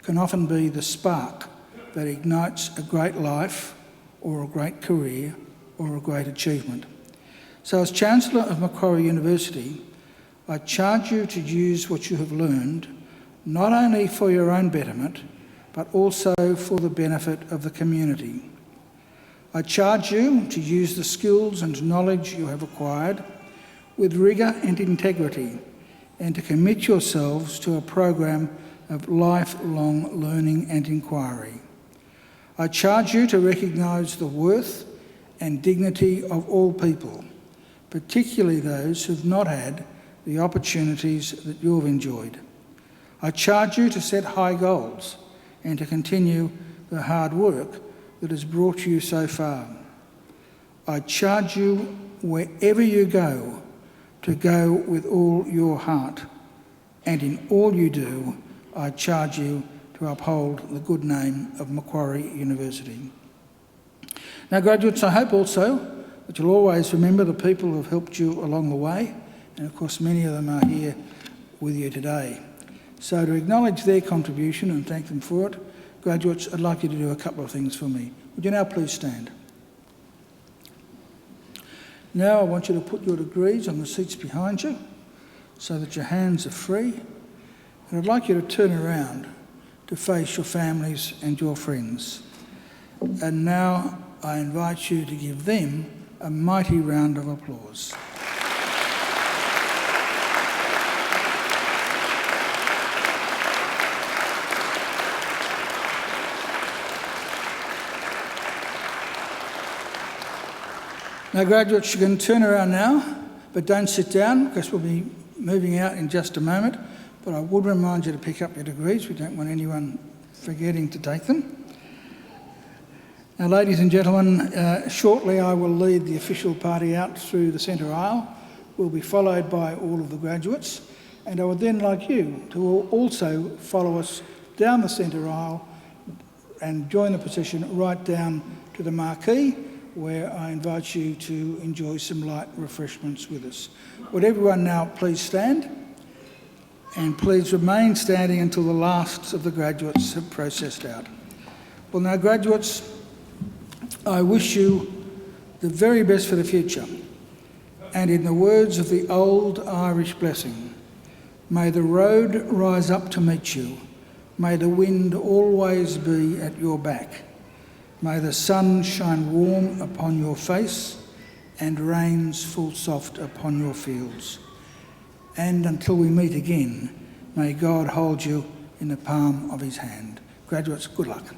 can often be the spark that ignites a great life or a great career or a great achievement. So as Chancellor of Macquarie University, I charge you to use what you have learned not only for your own betterment, but also for the benefit of the community. I charge you to use the skills and knowledge you have acquired with rigour and integrity, and to commit yourselves to a program of lifelong learning and inquiry. I charge you to recognise the worth and dignity of all people, particularly those who have not had the opportunities that you've enjoyed. I charge you to set high goals and to continue the hard work that has brought you so far. I charge you, wherever you go, to go with all your heart, and in all you do, I charge you to uphold the good name of Macquarie University. Now, graduates, I hope also that you'll always remember the people who have helped you along the way, and of course many of them are here with you today. So to acknowledge their contribution and thank them for it, graduates, I'd like you to do a couple of things for me. Would you now please stand? Now I want you to put your degrees on the seats behind you so that your hands are free. And I'd like you to turn around to face your families and your friends. And now I invite you to give them a mighty round of applause. Now, graduates, you can turn around now, but don't sit down because we'll be moving out in just a moment. But I would remind you to pick up your degrees. We don't want anyone forgetting to take them. Now, ladies and gentlemen, shortly I will lead the official party out through the centre aisle. We'll be followed by all of the graduates. And I would then like you to also follow us down the centre aisle and join the procession right down to the marquee, where I invite you to enjoy some light refreshments with us. Would everyone now please stand? And please remain standing until the last of the graduates have processed out. Well, now, graduates, I wish you the very best for the future. And in the words of the old Irish blessing, may the road rise up to meet you. May the wind always be at your back. May the sun shine warm upon your face and rains fall soft upon your fields. And until we meet again, may God hold you in the palm of his hand. Graduates, good luck.